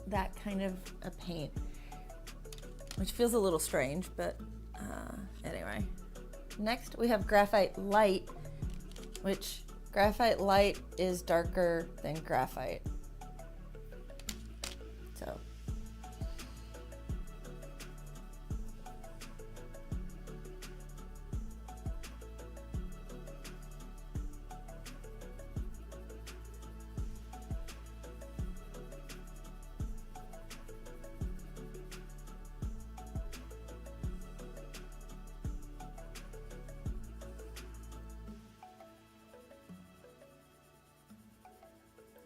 That kind of a paint, which feels a little strange, but anyway. Next we have Graphite Light, which Graphite Light is darker than graphite. So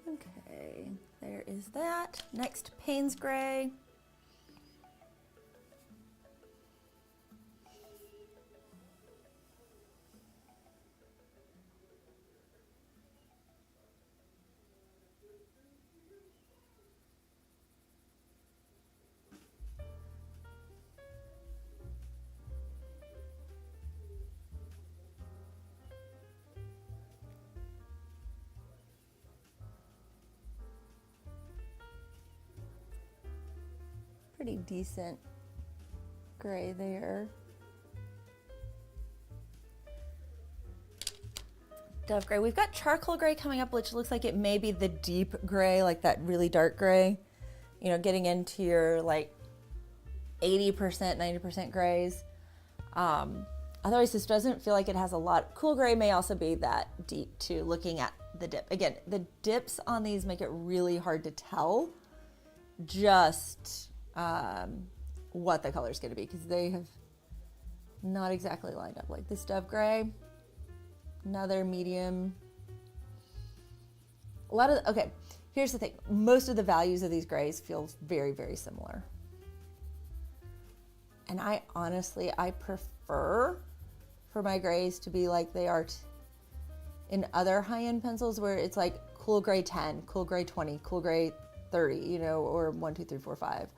okay, there is that. Next, Payne's Gray. Pretty decent gray there. Dove gray. We've got charcoal gray coming up, which looks like it may be the deep gray, like that really dark gray. You know, getting into your like 80%, 90% grays. Otherwise, this doesn't feel like it has a lot. Cool gray may also be that deep too, looking at the dip. Again, the dips on these make it really hard to tell just what the color is going to be, because they have not exactly lined up. Like this dove gray, another medium. Okay, here's the thing. Most of the values of these grays feel very, very similar. And I honestly prefer for my grays to be like they are in other high-end pencils, where it's like cool gray 10, cool gray 20, cool gray 30, you know, or 1, 2, 3, 4, 5.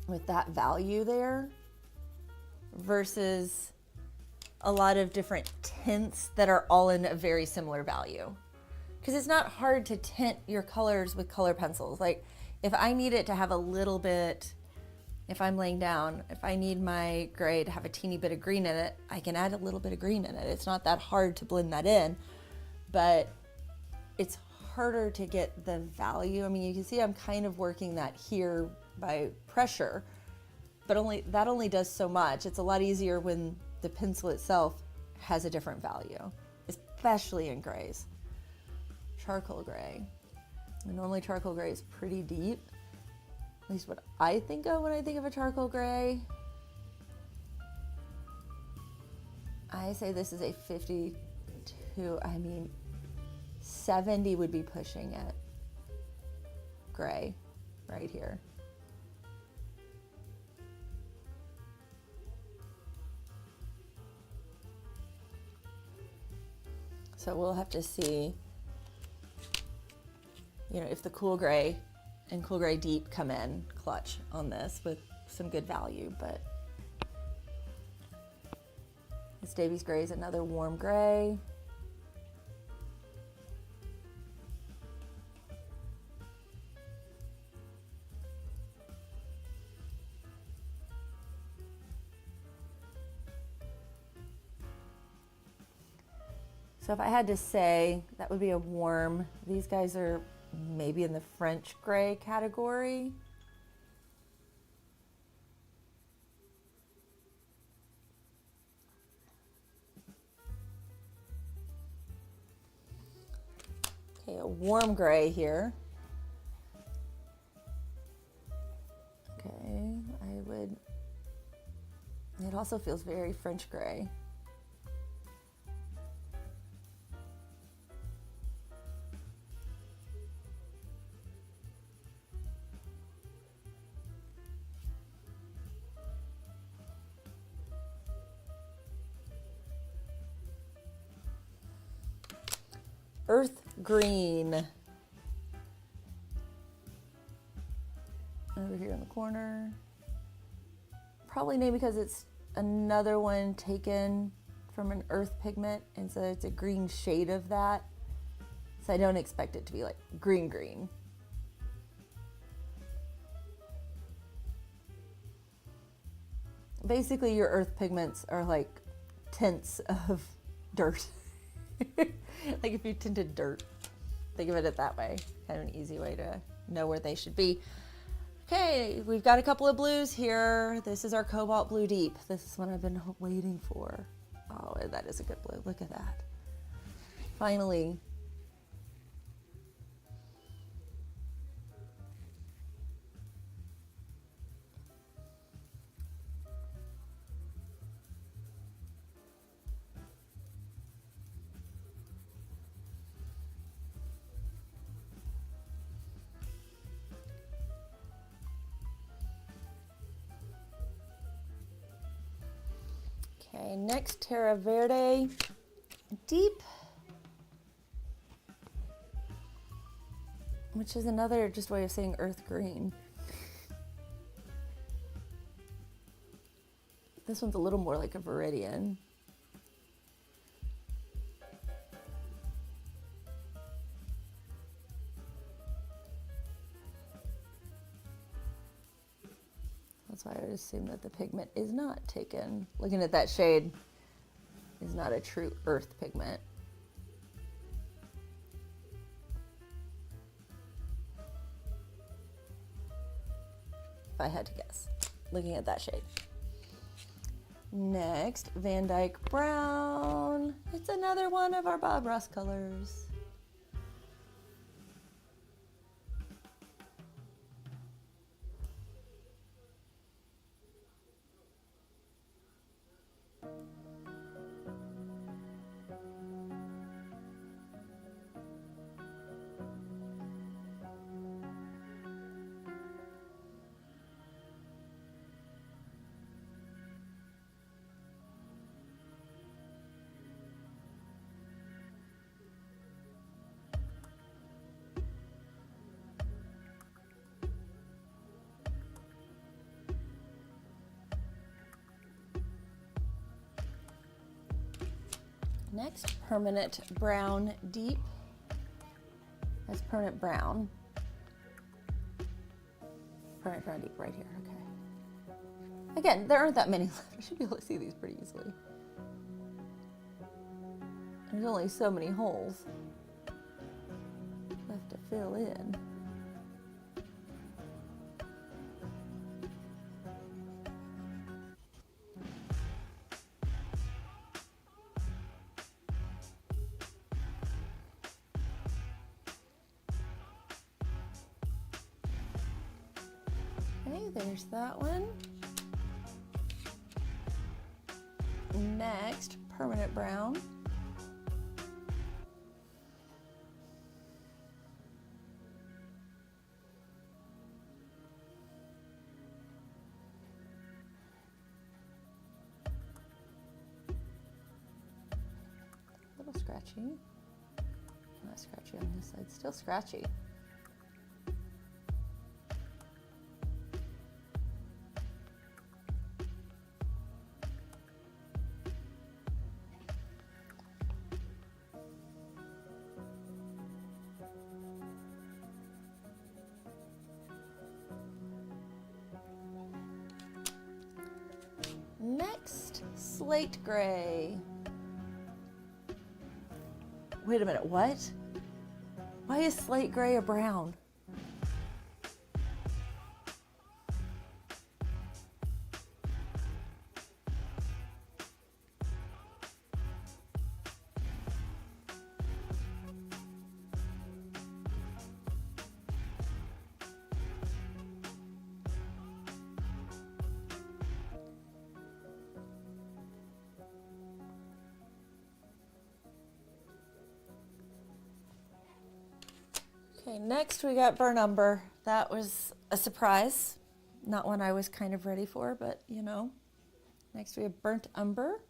With that value there versus a lot of different tints that are all in a very similar value. Because it's not hard to tint your colors with color pencils. Like if I need it to have a little bit, if I'm laying down, if I need my gray to have a teeny bit of green in it, I can add a little bit of green in it. It's not that hard to blend that in, but it's harder to get the value. I mean, you can see I'm kind of working that here by pressure, but that only does so much. It's a lot easier when the pencil itself has a different value, especially in grays. Charcoal gray. Normally charcoal gray is pretty deep. At least what I think of when I think of a charcoal gray. I say this is a 52. I mean, 70 would be pushing it. Gray, right here. So we'll have to see, you know, if the cool gray and cool gray deep come in clutch on this with some good value. But this Davies gray is another warm gray. So if I had to say, that would be a warm. These guys are maybe in the French gray category. Okay, a warm gray here. Okay, it also feels very French gray. Earth green. Over here in the corner. Probably named because it's another one taken from an earth pigment, and so it's a green shade of that. So I don't expect it to be like green green. Basically, your earth pigments are like tints of dirt. Like if you tinted dirt, think of it that way. Kind of an easy way to know where they should be. Okay, we've got a couple of blues here. This is our cobalt blue deep. This is what I've been waiting for. Oh, that is a good blue. Look at that. Finally. Okay, next Terra Verde Deep, which is another just way of saying earth green. This one's a little more like a Viridian. That's why I would assume that the pigment is not taken. Looking at that shade is not a true earth pigment. if I had to guess, looking at that shade. Next, Van Dyke Brown. It's another one of our Bob Ross colors. Next, Permanent Brown Deep. That's Permanent Brown. Permanent Brown Deep right here, okay. Again, there aren't that many left. I should be able to see these pretty easily. There's only so many holes left to fill in. Okay, there's that one. Next, Permanent Brown. A little scratchy. Not scratchy on this side, still scratchy. Next, Slate Gray. Wait a minute, what? Why is Slate Gray a brown? Okay, next we got Burnt Umber. That was a surprise. Not one I was kind of ready for, but you know. Next we have Burnt Umber.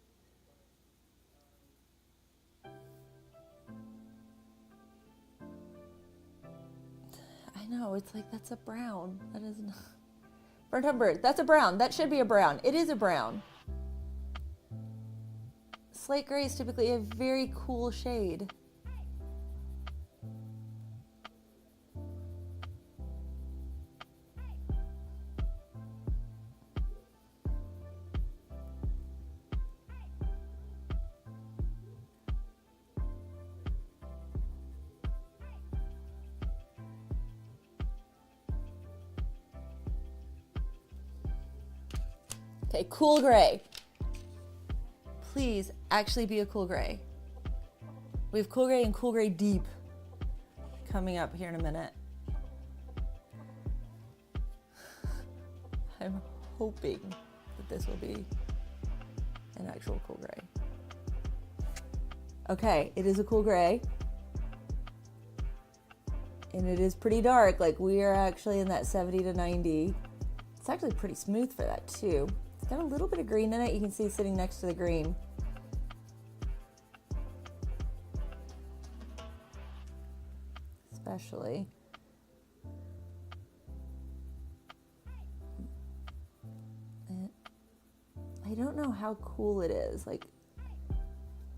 I know, it's like that's a brown. That is not. Burnt Umber, that's a brown. That should be a brown. It is a brown. Slate Gray is typically a very cool shade. Okay, cool gray. Please actually be a cool gray. We have cool gray and cool gray deep coming up here in a minute. I'm hoping that this will be an actual cool gray. Okay, it is a cool gray. And it is pretty dark, like we are actually in that 70 to 90. It's actually pretty smooth for that too. It's got a little bit of green in it. You can see sitting next to the green. Especially. I don't know how cool it is. Like,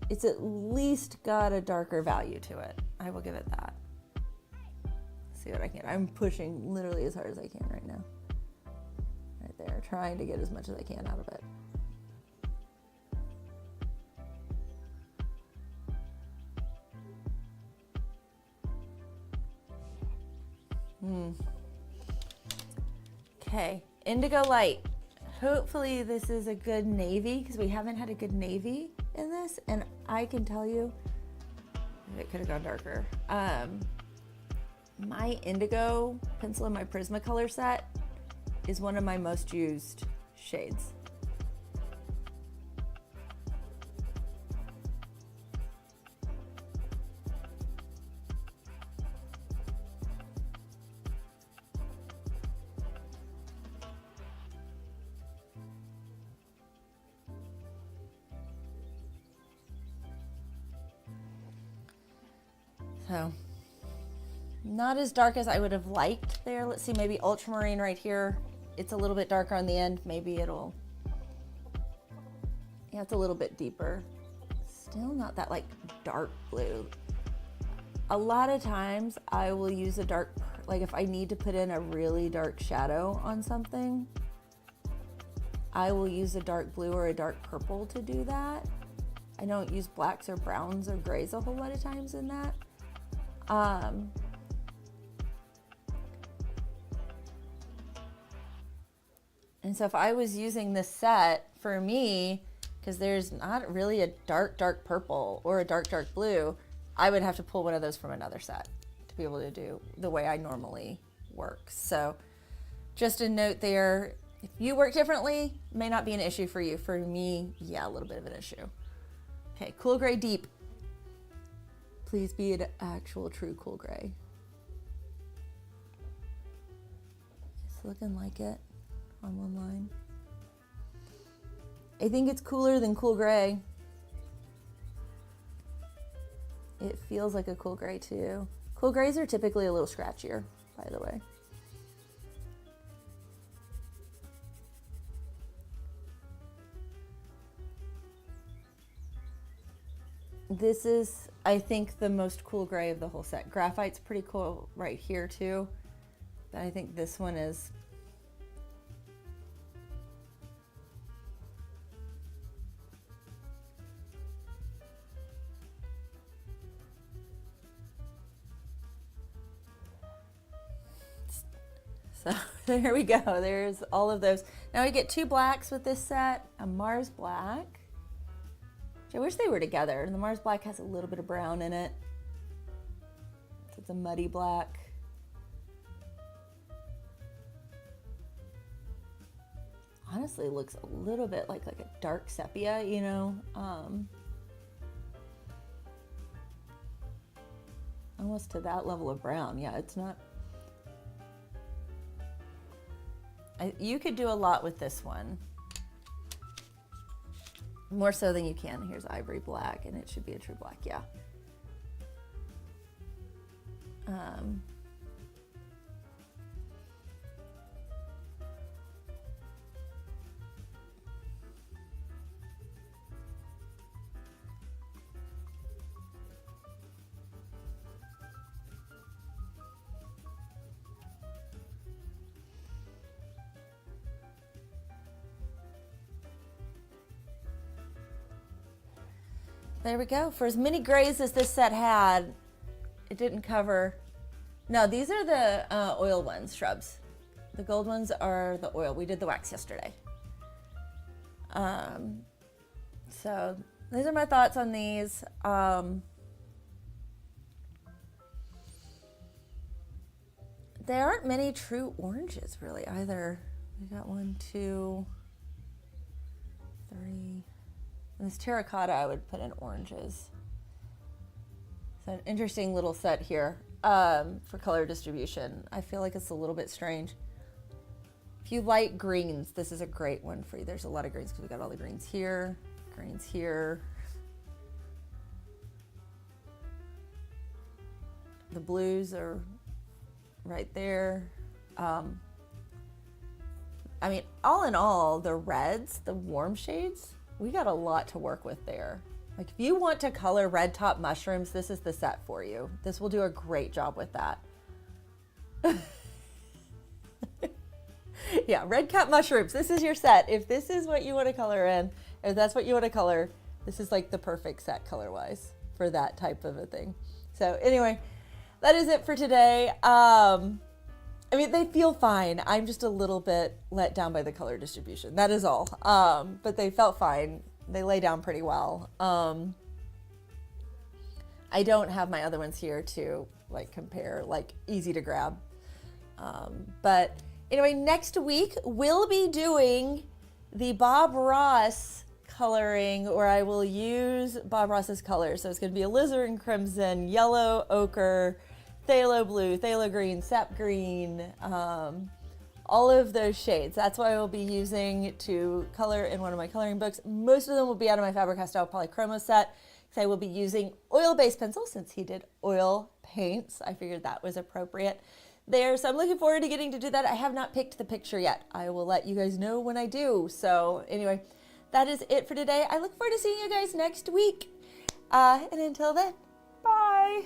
it's at least got a darker value to it. I will give it that. Let's see what I can. I'm pushing literally as hard as I can right now. Right there, trying to get as much as I can out of it. Okay, indigo light. Hopefully this is a good navy, because we haven't had a good navy in this, and I can tell you it could have gone darker. My indigo pencil in my Prismacolor set is one of my most used shades. So, not as dark as I would have liked there. Let's see, maybe ultramarine right here. It's a little bit darker on the end. Maybe it'll, yeah, it's a little bit deeper. Still not that like dark blue. A lot of times I will use a dark, like if I need to put in a really dark shadow on something, I will use a dark blue or a dark purple to do that. I don't use blacks or browns or grays a whole lot of times in that. And so if I was using this set for me, because there's not really a dark purple or a dark blue, I would have to pull one of those from another set to be able to do the way I normally work. So just a note there, if you work differently, it may not be an issue for you. For me, yeah, a little bit of an issue. Okay, cool gray deep. Please be an actual true cool gray. It's looking like it on one line. I think it's cooler than cool gray. It feels like a cool gray too. Cool grays are typically a little scratchier, by the way. This is, I think, the most cool gray of the whole set. Graphite's pretty cool right here too, but I think this one is so there we go. There's all of those. Now we get two blacks with this set, a Mars black. I wish they were together. And the Mars black has a little bit of brown in it. So it's a muddy black. Honestly, looks a little bit like a dark sepia, you know. Almost to that level of brown. Yeah, it's not. You could do a lot with this one. More so than you can. Here's ivory black, and it should be a true black, yeah. There we go. For as many grays as this set had, it didn't cover. No, these are the oil ones, shrubs. The gold ones are the oil. We did the wax yesterday. So these are my thoughts on these. There aren't many true oranges really either. We got 1, 2, 3. And this terracotta, I would put in oranges. So an interesting little set here for color distribution. I feel like it's a little bit strange. If you like greens, this is a great one for you. There's a lot of greens because we got all the greens here, greens here. The blues are right there. I mean, all in all, the reds, the warm shades, we got a lot to work with there. Like if you want to color red top mushrooms, this is the set for you. This will do a great job with that. Yeah, red cap mushrooms, this is your set. If this is what you want to color in, if that's what you want to color, this is like the perfect set color-wise for that type of a thing. So anyway, that is it for today. I mean, they feel fine. I'm just a little bit let down by the color distribution. That is all. But they felt fine. They lay down pretty well. I don't have my other ones here to like compare, like easy to grab. But anyway, next week we'll be doing the Bob Ross coloring, where I will use Bob Ross's colors. So it's going to be alizarin crimson, yellow, ochre, phthalo blue, phthalo green, sap green, all of those shades. That's what I will be using to color in one of my coloring books. Most of them will be out of my Faber-Castell Polychromo set, because I will be using oil-based pencils since he did oil paints. I figured that was appropriate there. So I'm looking forward to getting to do that. I have not picked the picture yet. I will let you guys know when I do. So anyway, that is it for today. I look forward to seeing you guys next week. And until then, bye.